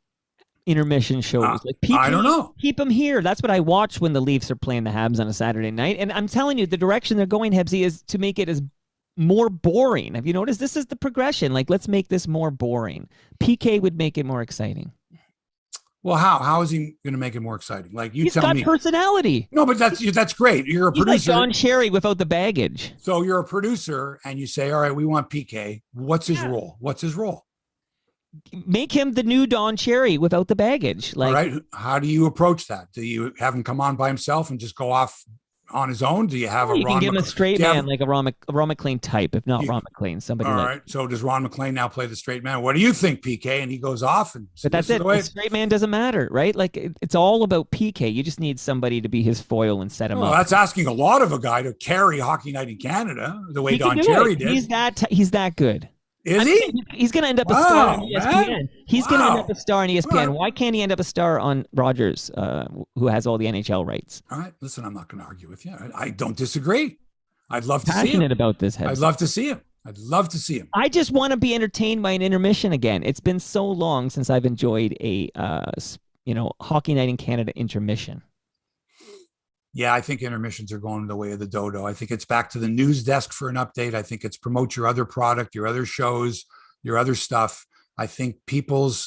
intermission shows? Like PK, I don't know. Keep them here. That's what I watch when the Leafs are playing the Habs on a Saturday night. And I'm telling you, the direction they're going, Hebsy, is to make it as more boring. Have you noticed? This is the progression. Like, let's make this more boring. PK would make it more exciting. Well, how is he going to make it more exciting? Like, you tell me. He's got personality. No, but that's great. You're a producer. He's like Don Cherry without the baggage. So you're a producer and you say, all right, we want PK. What's his role? What's his role? Make him the new Don Cherry without the baggage. Like, all right. How do you approach that? Do you have him come on by himself and just go off on his own? Do you have a You can Ron? give him a straight Do you man, have, like a Ron McLean type, if not you, Ron McLean, somebody all like. right. So does Ron McLean now play the straight man? What do you think, PK? And he goes off, and But this that's is the it. way. The straight man doesn't matter, right? Like it's all about PK. You just need somebody to be his foil and set him Well, up. that's asking a lot of a guy to carry Hockey Night in Canada the way He can Don do Cherry it. did. He's that good. Is he? He's going to end up a star on Wow, ESPN. man. He's going to end up Wow. a star on ESPN. All right. Why can't he end up a star on Rogers, who has all the NHL rights? All right. Listen, I'm not going to argue with you. I don't disagree. I'd love to see him. Passionate about this. I'd love to see him. I'd love to see him. I just want to be entertained by an intermission again. It's been so long since I've enjoyed a Hockey Night in Canada intermission. Yeah, I think intermissions are going the way of the dodo. I think it's back to the news desk for an update. I think it's promote your other product, your other shows, your other stuff. I think people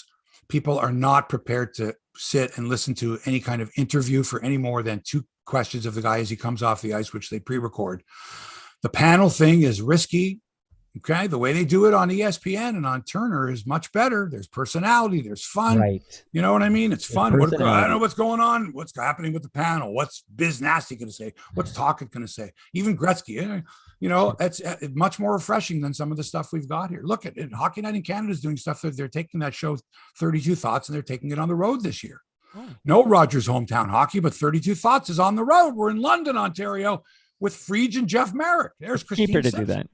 are not prepared to sit and listen to any kind of interview for any more than 2 questions of the guy as he comes off the ice, which they pre-record. The panel thing is risky. Okay. The way they do it on ESPN and on Turner is much better. There's personality. There's fun. Right. You know what I mean? It's fun. I don't know what's going on. What's happening with the panel? What's Biz Nasty going to say? What's Tocchet going to say? Even Gretzky, it's much more refreshing than some of the stuff we've got here. Look at it. Hockey Night in Canada is doing stuff that they're taking that show 32 Thoughts and they're taking it on the road this year. Oh. No Rogers hometown hockey, but 32 Thoughts is on the road. We're in London, Ontario with Friedge and Jeff Merrick. There's Christine cheaper to Simpson. Do that.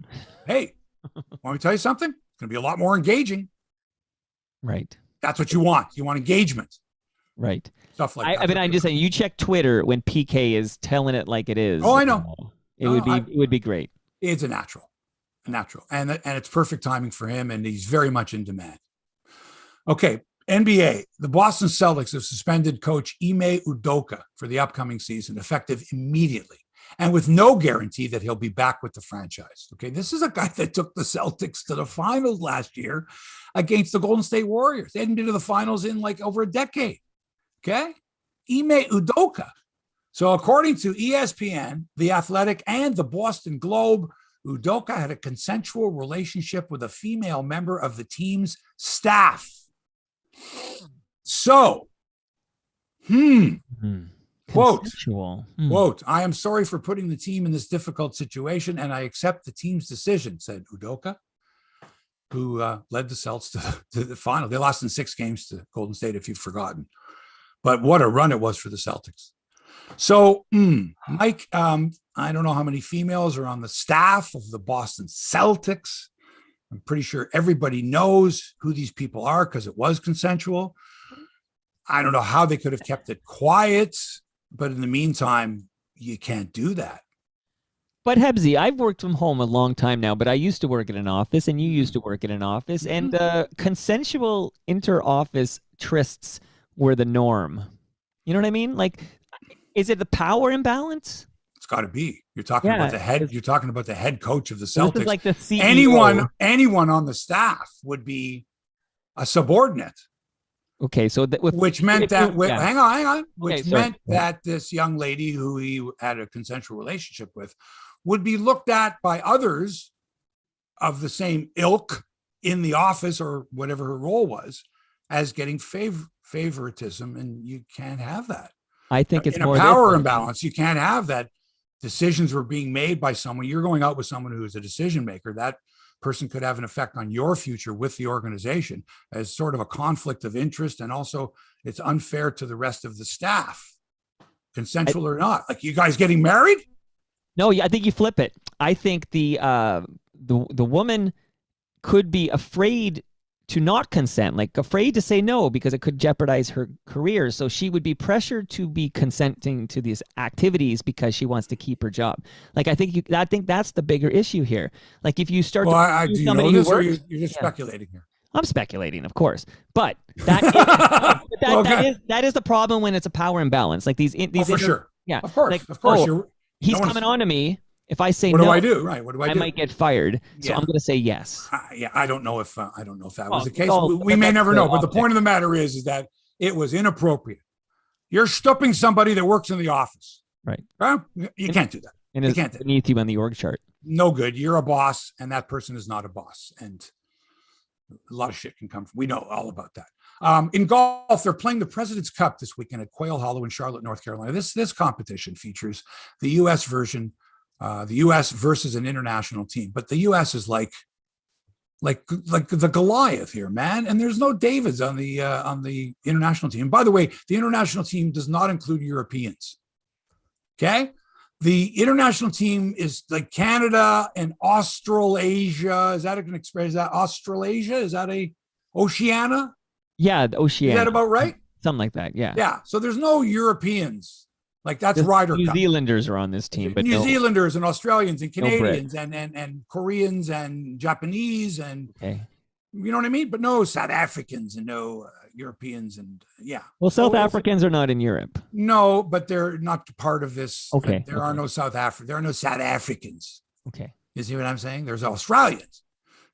Hey, want me to tell you something? It's going to be a lot more engaging. Right. That's what you want. You want engagement. Right. Stuff like that. I mean, I'm just saying, you check Twitter when PK is telling it like it is. Oh, I know. It would be great. It's a natural, and it's perfect timing for him, and he's very much in demand. Okay, NBA. The Boston Celtics have suspended coach Ime Udoka for the upcoming season, effective immediately, and with no guarantee that he'll be back with the franchise. Okay, this is a guy that took the Celtics to the finals last year against the Golden State Warriors. They hadn't been to the finals in like over a decade. Okay, Ime Udoka. So according to ESPN, The Athletic, and the Boston Globe, Udoka had a consensual relationship with a female member of the team's staff. So, quote, I am sorry for putting the team in this difficult situation, and I accept the team's decision, said Udoka, who led the Celts to the final. They lost in 6 games to Golden State, if you've forgotten. But what a run it was for the Celtics. So, Mike, I don't know how many females are on the staff of the Boston Celtics. I'm pretty sure everybody knows who these people are because it was consensual. I don't know how they could have kept it quiet, but in the meantime, you can't do that. But Hebsy, I've worked from home a long time now, but I used to work in an office and you used to work in an office, and consensual inter-office trysts were the norm. You know what I mean? Like, is it the power imbalance? It's got to be. You're talking about the head. You're talking about the head coach of the Celtics. This is like the CEO. Anyone on the staff would be a subordinate. Okay, so which meant that hang on. Which meant sorry. that this young lady who he had a consensual relationship with would be looked at by others of the same ilk in the office or whatever her role was as getting favoritism, and you can't have that. I think it's in more a power imbalance. You can't have that. Decisions were being made by someone. You're going out with someone who is a decision maker. That person could have an effect on your future with the organization as sort of a conflict of interest. And also it's unfair to the rest of the staff, consensual or not. Like, you guys getting married? No, I think you flip it. I think the woman could be afraid to not consent, like afraid to say no because it could jeopardize her career. So she would be pressured to be consenting to these activities because she wants to keep her job. Like, I think that's the bigger issue here. Like, if you start do you know this, or you're just speculating here? I'm speculating, of course, but that is the problem when it's a power imbalance. Like these for sure. Yeah, of course, like, he's coming on to me. If I say what no, do I do? Right. What do I do? I might get fired. So I'm going to say yes. I don't know if that was the case. We may never know. But the point of the matter is that it was inappropriate. You're stopping somebody that works in the office. Right. You can't do that. And you can't beneath you on the org chart. No good. You're a boss, and that person is not a boss. And A lot of shit can come from. We know all about that. In golf, they're playing the President's Cup this weekend at Quail Hollow in Charlotte, North Carolina. This competition features the U.S. version, the U.S. versus an international team. But the U.S. is like the Goliath here, man. And there's no Davids on the international team. By the way, the international team does not include Europeans. Okay. The international team is like Canada and Australasia. Is that an expression? Is that Australasia? Is that a Oceania? Yeah, the Oceania. Is that about right? Something like that. Yeah. Yeah. So there's no Europeans. Like that's Ryder New Cup. Zealanders are on this team, but New Zealanders and Australians and No Canadians and Koreans and Japanese and okay. you know what I mean? But no South Africans and no Europeans and yeah. Well, South Africans are not in Europe. No, but they're not part of this. Okay. There are no South Africans. Okay. You see what I'm saying? There's Australians.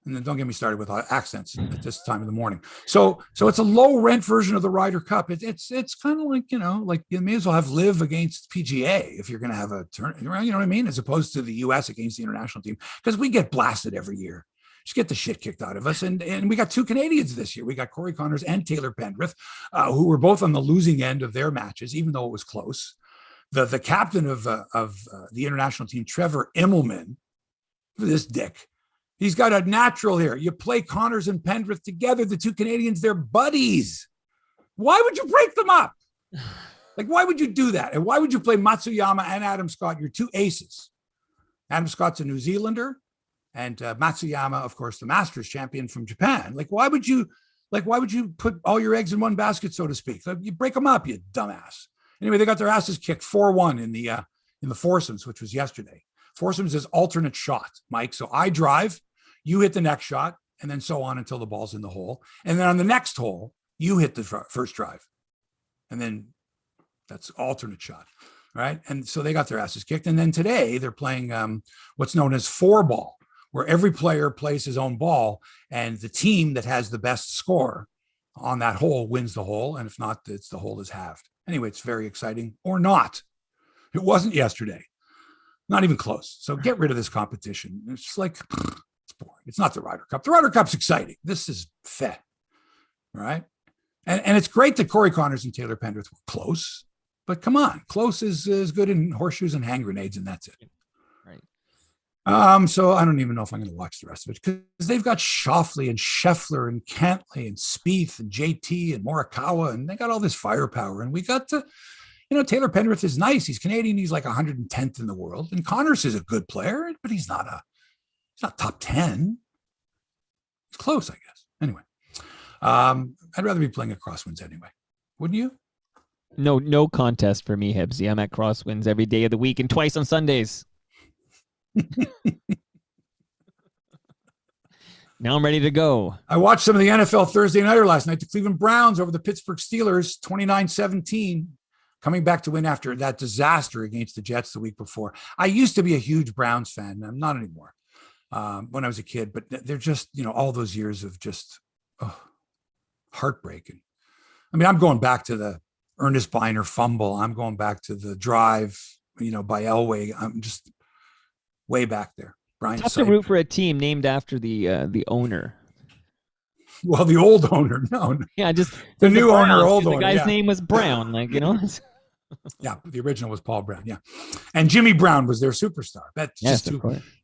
And then don't get me started with accents at this time of the morning. So it's a low rent version of the Ryder Cup. It's kind of like, like you may as well have live against PGA if you're going to have a turn. You know what I mean? As opposed to the US against the international team, because we get blasted every year. Just get the shit kicked out of us. And we got two Canadians this year. We got Corey Connors and Taylor Pendrith, who were both on the losing end of their matches, even though it was close. The captain of the international team, Trevor Immelman, this dick, he's got a natural here. You play Connors and Pendrith together, the two Canadians, they're buddies. Why would you break them up? Like, why would you do that? And why would you play Matsuyama and Adam Scott, your two aces? Adam Scott's a New Zealander. And Matsuyama, of course, the Masters champion from Japan. Why would you put all your eggs in one basket, so to speak? You break them up, you dumbass. Anyway, they got their asses kicked 4-1 in the foursomes, which was yesterday. Foursomes is alternate shot, Mike. So I drive, you hit the next shot, and then so on until the ball's in the hole. And then on the next hole, you hit the first drive. And then that's alternate shot, right? And so they got their asses kicked. And then today they're playing what's known as 4-ball, where every player plays his own ball, and the team that has the best score on that hole wins the hole. And if not, the hole is halved. Anyway, it's very exciting, or not. It wasn't yesterday. Not even close. So get rid of this competition. It's like, it's boring. It's not the Ryder Cup. The Ryder Cup's exciting. This is feh, right? And it's great that Corey Connors and Taylor Pendrith were close, but come on, close is good in horseshoes and hand grenades, and that's it. Right. So I don't even know if I'm going to watch the rest of it, because they've got Schauffele and Scheffler and Cantley and Spieth and JT and Morikawa, and they got all this firepower. And we got to, Taylor Pendrith is nice. He's Canadian. He's like 110th in the world. And Connors is a good player, but he's not top 10. He's close, I guess. Anyway, I'd rather be playing at Crosswinds anyway. Wouldn't you? No contest for me, Hebsy. I'm at Crosswinds every day of the week and twice on Sundays. Now I'm ready to go. I watched some of the NFL Thursday Nighter last night. The Cleveland Browns over the Pittsburgh Steelers, 29-17, coming back to win after that disaster against the Jets the week before. I used to be a huge Browns fan. I'm not anymore when I was a kid, but they're just, all those years of just heartbreaking. I mean, I'm going back to the Ernest Biner fumble. I'm going back to the drive, by Elway. I'm just way back there. Brian, tough to root for a team named after the owner. Well, the old owner, no. Yeah, just the new owner, old owner. The guy's name was Brown, Yeah, the original was Paul Brown. Yeah, and Jimmy Brown was their superstar. That's just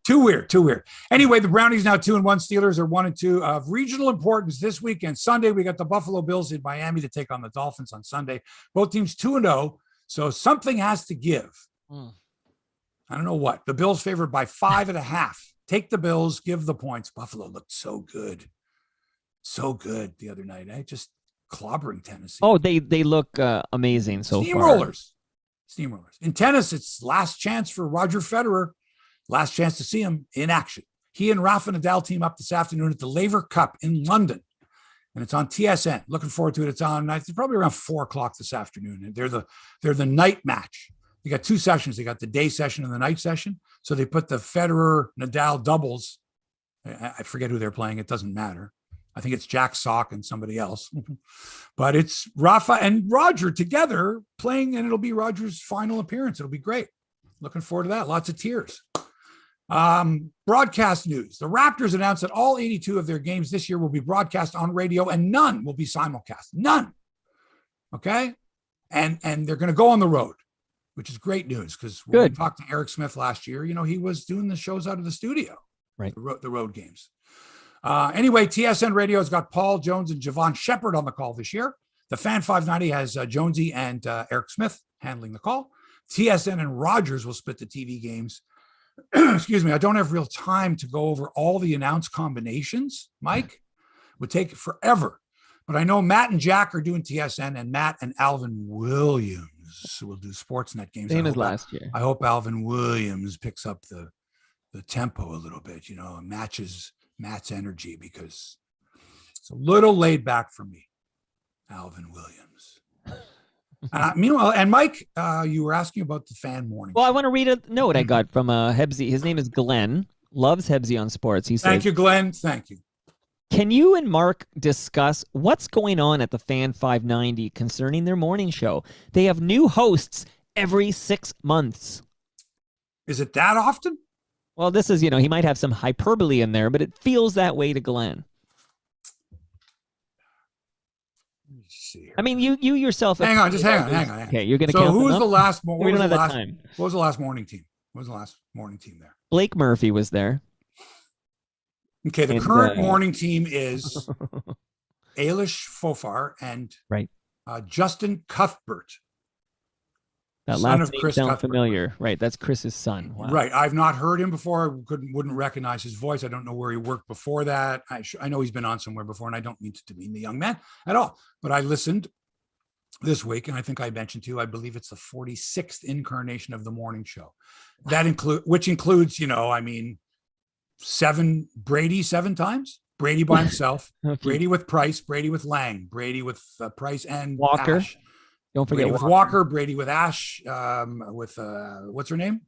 too weird. Anyway, the Brownies now 2-1. Steelers are 1-2. Of regional importance this weekend, Sunday we got the Buffalo Bills in Miami to take on the Dolphins on Sunday. Both teams 2-0, so something has to give. I don't know what. The Bills favored by 5.5. Take the Bills, give the points. Buffalo looked so good the other night. Just clobbering Tennessee. Oh, they look amazing so far. Steamrollers. In tennis, it's last chance for Roger Federer. Last chance to see him in action. He and Rafa Nadal team up this afternoon at the Laver Cup in London. And it's on TSN. Looking forward to it. It's on, it's probably around 4:00 this afternoon. And they're the night match. They got two sessions. They got the day session and the night session. So they put the Federer Nadal doubles. I forget who they're playing. It doesn't matter. I think it's Jack Sock and somebody else. But it's Rafa and Roger together playing, and it'll be Roger's final appearance. It'll be great. Looking forward to that. Lots of tears. Broadcast news. The Raptors announced that all 82 of their games this year will be broadcast on radio and none will be simulcast. None. Okay. And they're going to go on the road, which is great news because when we talked to Eric Smith last year, he was doing the shows out of the studio, right? The road games. Anyway, TSN Radio has got Paul Jones and Javon Shepard on the call this year. The Fan 590 has Jonesy and Eric Smith handling the call. TSN and Rogers will split the TV games. Excuse me. I don't have real time to go over all the announced combinations, Mike. It would take forever. But I know Matt and Jack are doing TSN, and Matt and Alvin Williams will do Sportsnet games. Same as last year. I hope Alvin Williams picks up the tempo a little bit, and matches Matt's energy, because it's a little laid back for me, Alvin Williams. Meanwhile, and Mike, you were asking about the fan morning. Well, I want to read a note I got from Hebsy. His name is Glenn. Loves Hebsy on sports. He says, "Thank you, Glenn. Thank you. Can you and Mark discuss what's going on at the Fan 590 concerning their morning show? They have new hosts every 6 months." Is it that often? Well, this is, he might have some hyperbole in there, but it feels that way to Glenn. I mean, you yourself. Hang on. Okay, you're going to. So, who was the last? We don't have that time. What was the last morning team? What was the last morning team there? Blake Murphy was there. Okay, the current morning team is Ailish Fofar and Justin Cuthbert. That last name sounds familiar. Right, that's Chris's son. Wow. Right, I've not heard him before. Wouldn't recognize his voice. I don't know where he worked before that. I know he's been on somewhere before, and I don't mean to demean the young man at all. But I listened this week, and I think I mentioned to you, I believe it's the 46th incarnation of the morning show. That which includes, Brady 7 times. Brady by himself, Brady with Price, Brady with Lang, Brady with Price and Walker. Ash. Don't forget Brady with Walker, Brady with Ash, with what's her name?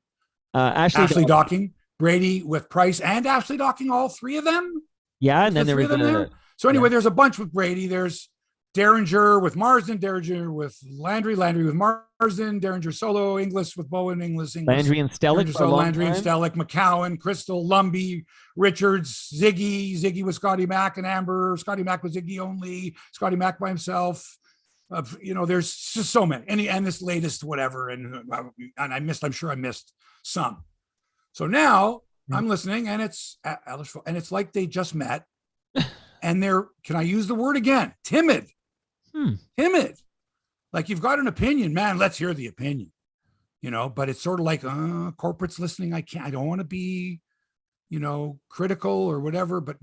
Ashley Docking. Brady with Price and Ashley Docking, all three of them. Yeah, and then there was there. So anyway, there's a bunch with Brady. There's Derringer with Marsden, Derringer with Landry, Landry with Marsden, Derringer solo, Inglis with Bowen, Inglis, Landry and Stellick, Landry and Stellick, McCowan, Crystal, Lumbee, Richards, Ziggy with Scotty Mack and Amber, Scotty Mack with Ziggy only, Scotty Mack by himself. There's just so many, and this latest whatever, and I'm sure I missed some. So now I'm listening, and it's like they just met, and they're, can I use the word again? Timid. Timid. Like, you've got an opinion, man. Let's hear the opinion. But it's sort of like, corporate's listening. I don't want to be, critical or whatever. But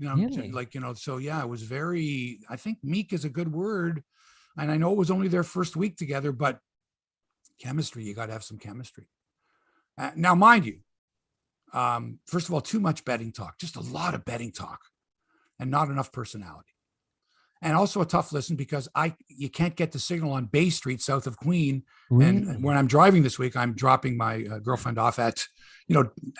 so yeah, it was very. I think meek is a good word. And I know it was only their first week together, but chemistry, you got to have some chemistry. Now, mind you, first of all, too much betting talk, just a lot of betting talk and not enough personality. And also a tough listen because you can't get the signal on Bay Street south of Queen. And when I'm driving this week, I'm dropping my girlfriend off at,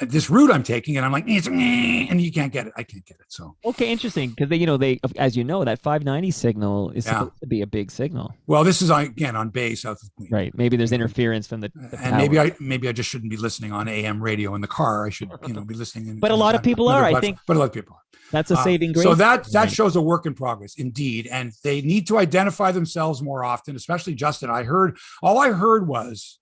this route I'm taking, and I'm like, and you can't get it. I can't get it. So okay, interesting, because they as you know, that 590 signal is supposed to be a big signal. Well, this is again on Bay south of Queen. Right. Maybe there's interference from the and maybe I just shouldn't be listening on AM radio in the car. I should be listening. But a lot of people are. I think. But a lot of people are. That's a saving grace. So that shows a work in progress, indeed, and they need to identify themselves more often, especially Justin. All I heard was,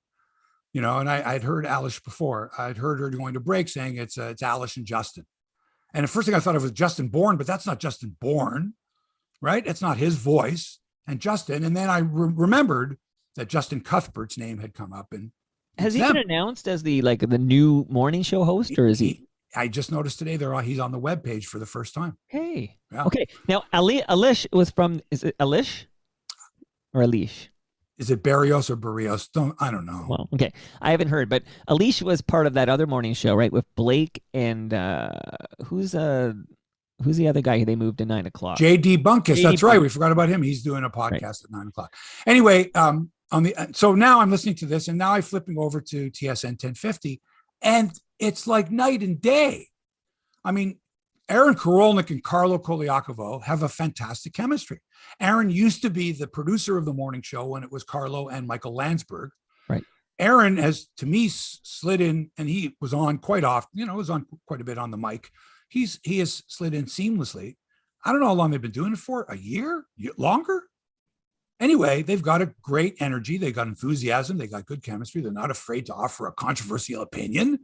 and I'd heard Alice before. I'd heard her going to break saying it's Alice and Justin, and the first thing I thought of was Justin Bourne, but that's not Justin Bourne, right? It's not his voice, and Justin. And then I remembered that Justin Cuthbert's name had come up, and has he been announced as the new morning show host, or is he? I just noticed today he's on the webpage for the first time. Hey. Yeah. Okay. Now, Alish was from, is it Alish or Alish? Is it Barrios or Barrios? I don't know. Well, okay. I haven't heard, but Alish was part of that other morning show, right? With Blake and who's the other guy they moved to 9 o'clock? JD Bunkus. That's right. We forgot about him. He's doing a podcast at 9 o'clock. Anyway, so now I'm listening to this, and now I'm flipping over to TSN 1050, and it's like night and day. I mean, Aaron Korolnik and Carlo Koliakovo have a fantastic chemistry. Aaron used to be the producer of the morning show when it was Carlo and Michael Landsberg. Right. Aaron has, to me, slid in, and he was on quite often, was on quite a bit on the mic. He has slid in seamlessly. I don't know how long they've been doing it for, a year, longer. Anyway, they've got a great energy. They got enthusiasm. They got good chemistry. They're not afraid to offer a controversial opinion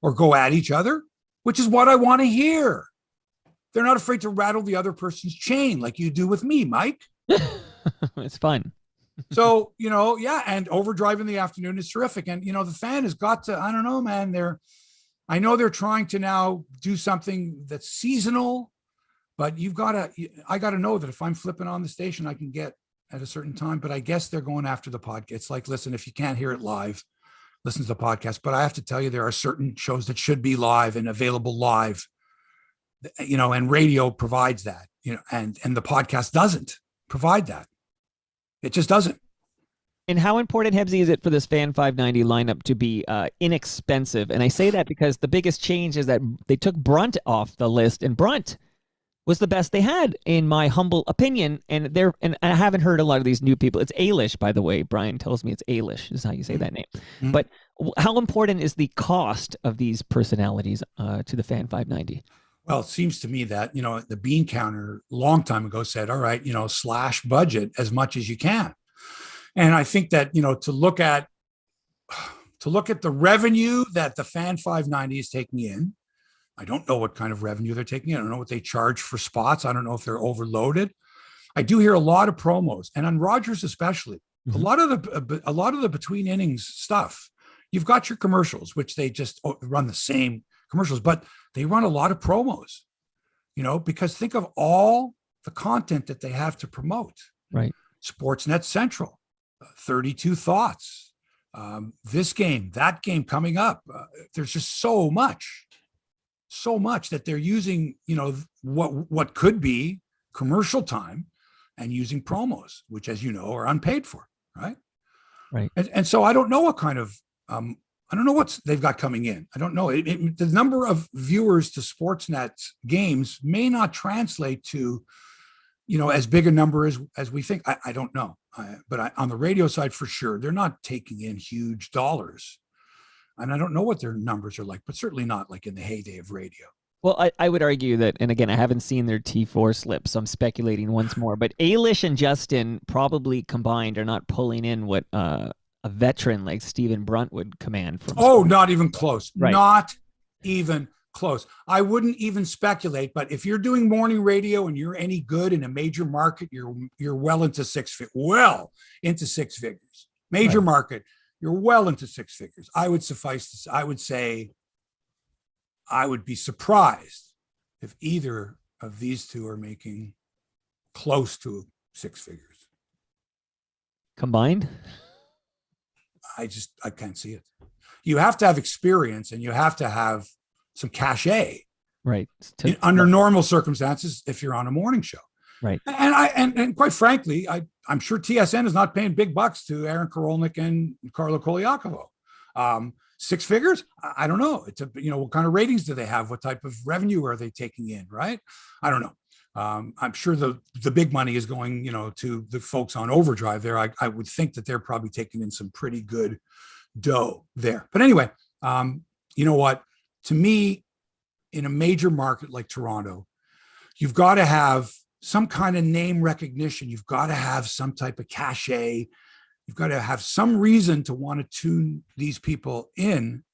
or go at each other, which is what I want to hear. They're not afraid to rattle the other person's chain like you do with me, Mike. It's fun. So, yeah. And Overdrive in the afternoon is terrific. And, the fan has got to, I don't know, man, I know they're trying to now do something that's seasonal, but I got to know that if I'm flipping on the station, I can get at a certain time, but I guess they're going after the podcast. It's like, listen, if you can't hear it live, listen to the podcast. But I have to tell you, there are certain shows that should be live and available live, and radio provides that, and the podcast doesn't provide that. It just doesn't. And how important, Hebsy, is it for this Fan 590 lineup to be inexpensive? And I say that because the biggest change is that they took Brunt off the list, and Brunt was the best they had, in my humble opinion. And I haven't heard a lot of these new people. It's Ailish, by the way. Brian tells me it's Ailish is how you say that name. Mm-hmm. But how important is the cost of these personalities to the Fan 590? Well, it seems to me that, the bean counter a long time ago said, all right, slash budget as much as you can. And I think that, to look at the revenue that the Fan 590 is taking in, I don't know what kind of revenue they're taking in. I don't know what they charge for spots. I don't know if they're overloaded. I do hear a lot of promos, and on Rogers especially, mm-hmm. a lot of the between innings stuff. You've got your commercials, which they just run the same commercials, but they run a lot of promos, because think of all the content that they have to promote. Right. Sportsnet Central, 32 Thoughts, this game, that game coming up. There's just so much that they're using, what could be commercial time and using promos, which, as you know, are unpaid for. Right. Right. And so I don't know what kind of, I don't know what they've got coming in. I don't know. The number of viewers to Sportsnet games may not translate to, as big a number as we think. I don't know. But on the radio side, for sure, they're not taking in huge dollars. And I don't know what their numbers are like, but certainly not like in the heyday of radio. Well, I would argue that, and again, I haven't seen their T4 slips, so I'm speculating once more, but Ailish and Justin probably combined are not pulling in what a veteran like Stephen Brunt would command from. Oh, not even close. Right. Not even close. I wouldn't even speculate, but if you're doing morning radio and you're any good in a major market, you're well into six figures. Major market, you're well into six figures. I would say I would be surprised if either of these two are making close to six figures. Combined? I can't see it. You have to have experience and you have to have some cachet. Right. Under normal circumstances, if you're on a morning show. Right. And quite frankly, I'm sure TSN is not paying big bucks to Aaron Karolnik and Carlo Koliakovo. Six figures? I don't know. It's what kind of ratings do they have? What type of revenue are they taking in? Right? I don't know. I'm sure the big money is going, to the folks on Overdrive there. I would think that they're probably taking in some pretty good dough there. But anyway, you know what? To me, in a major market like Toronto, you've got to have some kind of name recognition. You've got to have some type of cachet. You've got to have some reason to want to tune these people in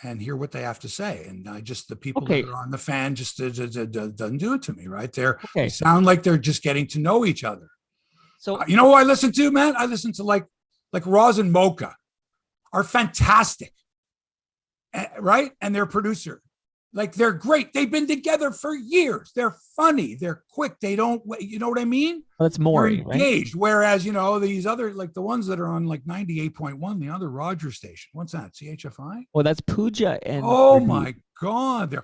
and hear what they have to say. And the people that are on the fan just doesn't do it to me, right? They sound like they're just getting to know each other. So you know who I listen to, man? I listen to like Roz and Mocha are fantastic, right? And their producer, they're great. They've been together for years. They're funny. They're quick. They don't, you know what I mean? Well, that's more engaged. Right? Whereas, these other, the ones that are on 98.1, the other Rogers station. What's that? CHFI? Well, that's Pooja and. Oh my God.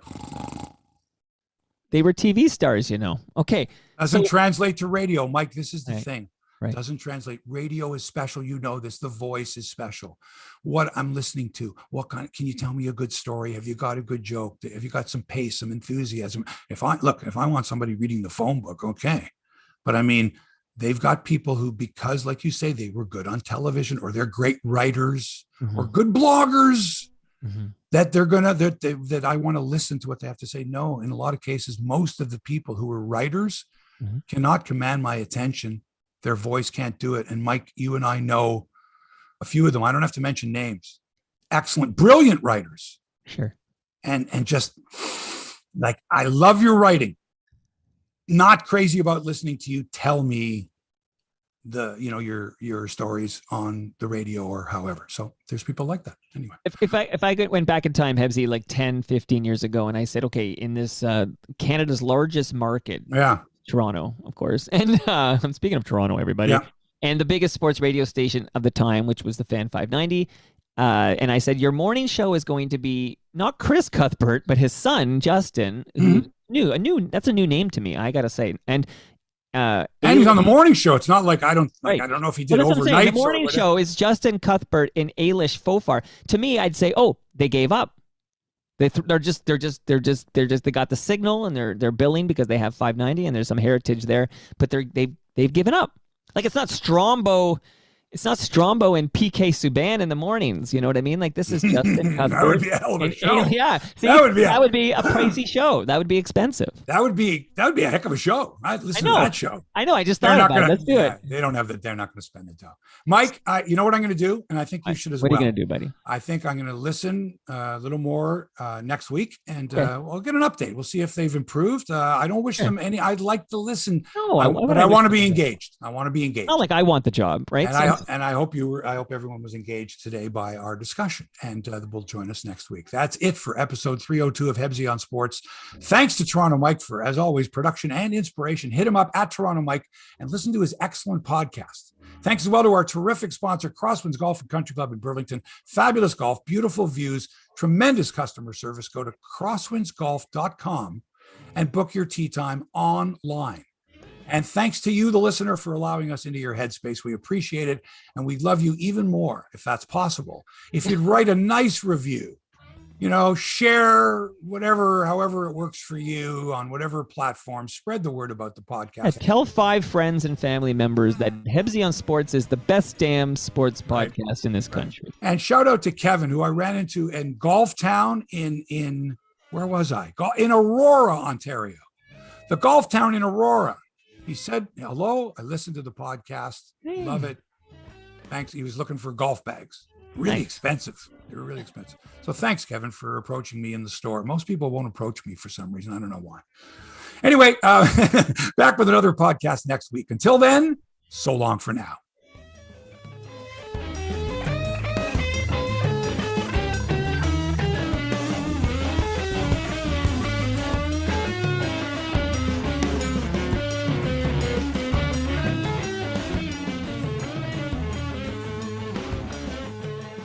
They were TV stars, Okay. Doesn't translate to radio, Mike. This is the thing. Right. Doesn't translate. Radio is special. This. The voice is special. What I'm listening to. Can you tell me a good story? Have you got a good joke? Have you got some pace, some enthusiasm? If I want somebody reading the phone book, okay. But I mean, they've got people who, because like you say, they were good on television, or they're great writers, or good bloggers, that that I want to listen to what they have to say. No, in a lot of cases, most of the people who are writers cannot command my attention. Their voice can't do it. And Mike, you and I know a few of them. I don't have to mention names. Excellent, brilliant writers. Sure. And just like, I love your writing. Not crazy about listening to you tell me your stories on the radio or however. So there's people like that. Anyway, if I went back in time, Hebsy, like 10, 15 years ago, and I said, okay, in this Canada's largest market, Toronto, of course, and I'm speaking of Toronto, everybody, and the biggest sports radio station of the time, which was the Fan 590. And I said, your morning show is going to be not Chris Cuthbert, but his son, Justin, who that's a new name to me, I got to say. And he's on the morning show. It's not like I don't know if he did overnight. The morning show is Justin Cuthbert and Ailish Fofar. To me, I'd say, oh, they gave up. They got the signal, and they're billing because they have 590 and there's some heritage there, but they've given up. Like, it's not Strombo. It's not Strombo and PK Subban in the mornings. You know what I mean? Like, this is Justin Cuthbert. That would be a hell of a show. Yeah. See, that would be a pricey show. That would be expensive. That would be a heck of a show. I'd listen to that show. I know. I just thought about it. Let's do it. They don't have that. They're not going to spend the dough. Mike, you know what I'm going to do? And I think you should as well. What are you going to do, buddy? I think I'm going to listen a little more next week, and we'll get an update. We'll see if they've improved. I don't wish them any. I'd like to listen, but I want to be engaged. I want to be engaged. Not like I want the job, right? And I hope everyone was engaged today by our discussion, and will join us next week. That's it for episode 302 of Hebsy on Sports. Thanks to Toronto Mike for, as always, production and inspiration. Hit him up at Toronto Mike and listen to his excellent podcast. Thanks as well to our terrific sponsor, Crosswinds Golf and Country Club in Burlington. Fabulous golf, beautiful views, tremendous customer service. Go to crosswindsgolf.com and book your tee time online. And thanks to you, the listener, for allowing us into your headspace. We appreciate it. And we'd love you even more, if that's possible, if you'd write a nice review, share however it works for you on whatever platform, spread the word about the podcast. Tell 5 friends and family members that Hebsy on Sports is the best damn sports podcast in this country. And shout out to Kevin, who I ran into in Golf Town in where was I? In Aurora, Ontario. The Golf Town in Aurora. He said, hello, I listened to the podcast. Love it. Thanks. He was looking for golf bags. Really expensive. They were really expensive. So thanks, Kevin, for approaching me in the store. Most people won't approach me for some reason. I don't know why. Anyway, back with another podcast next week. Until then, so long for now.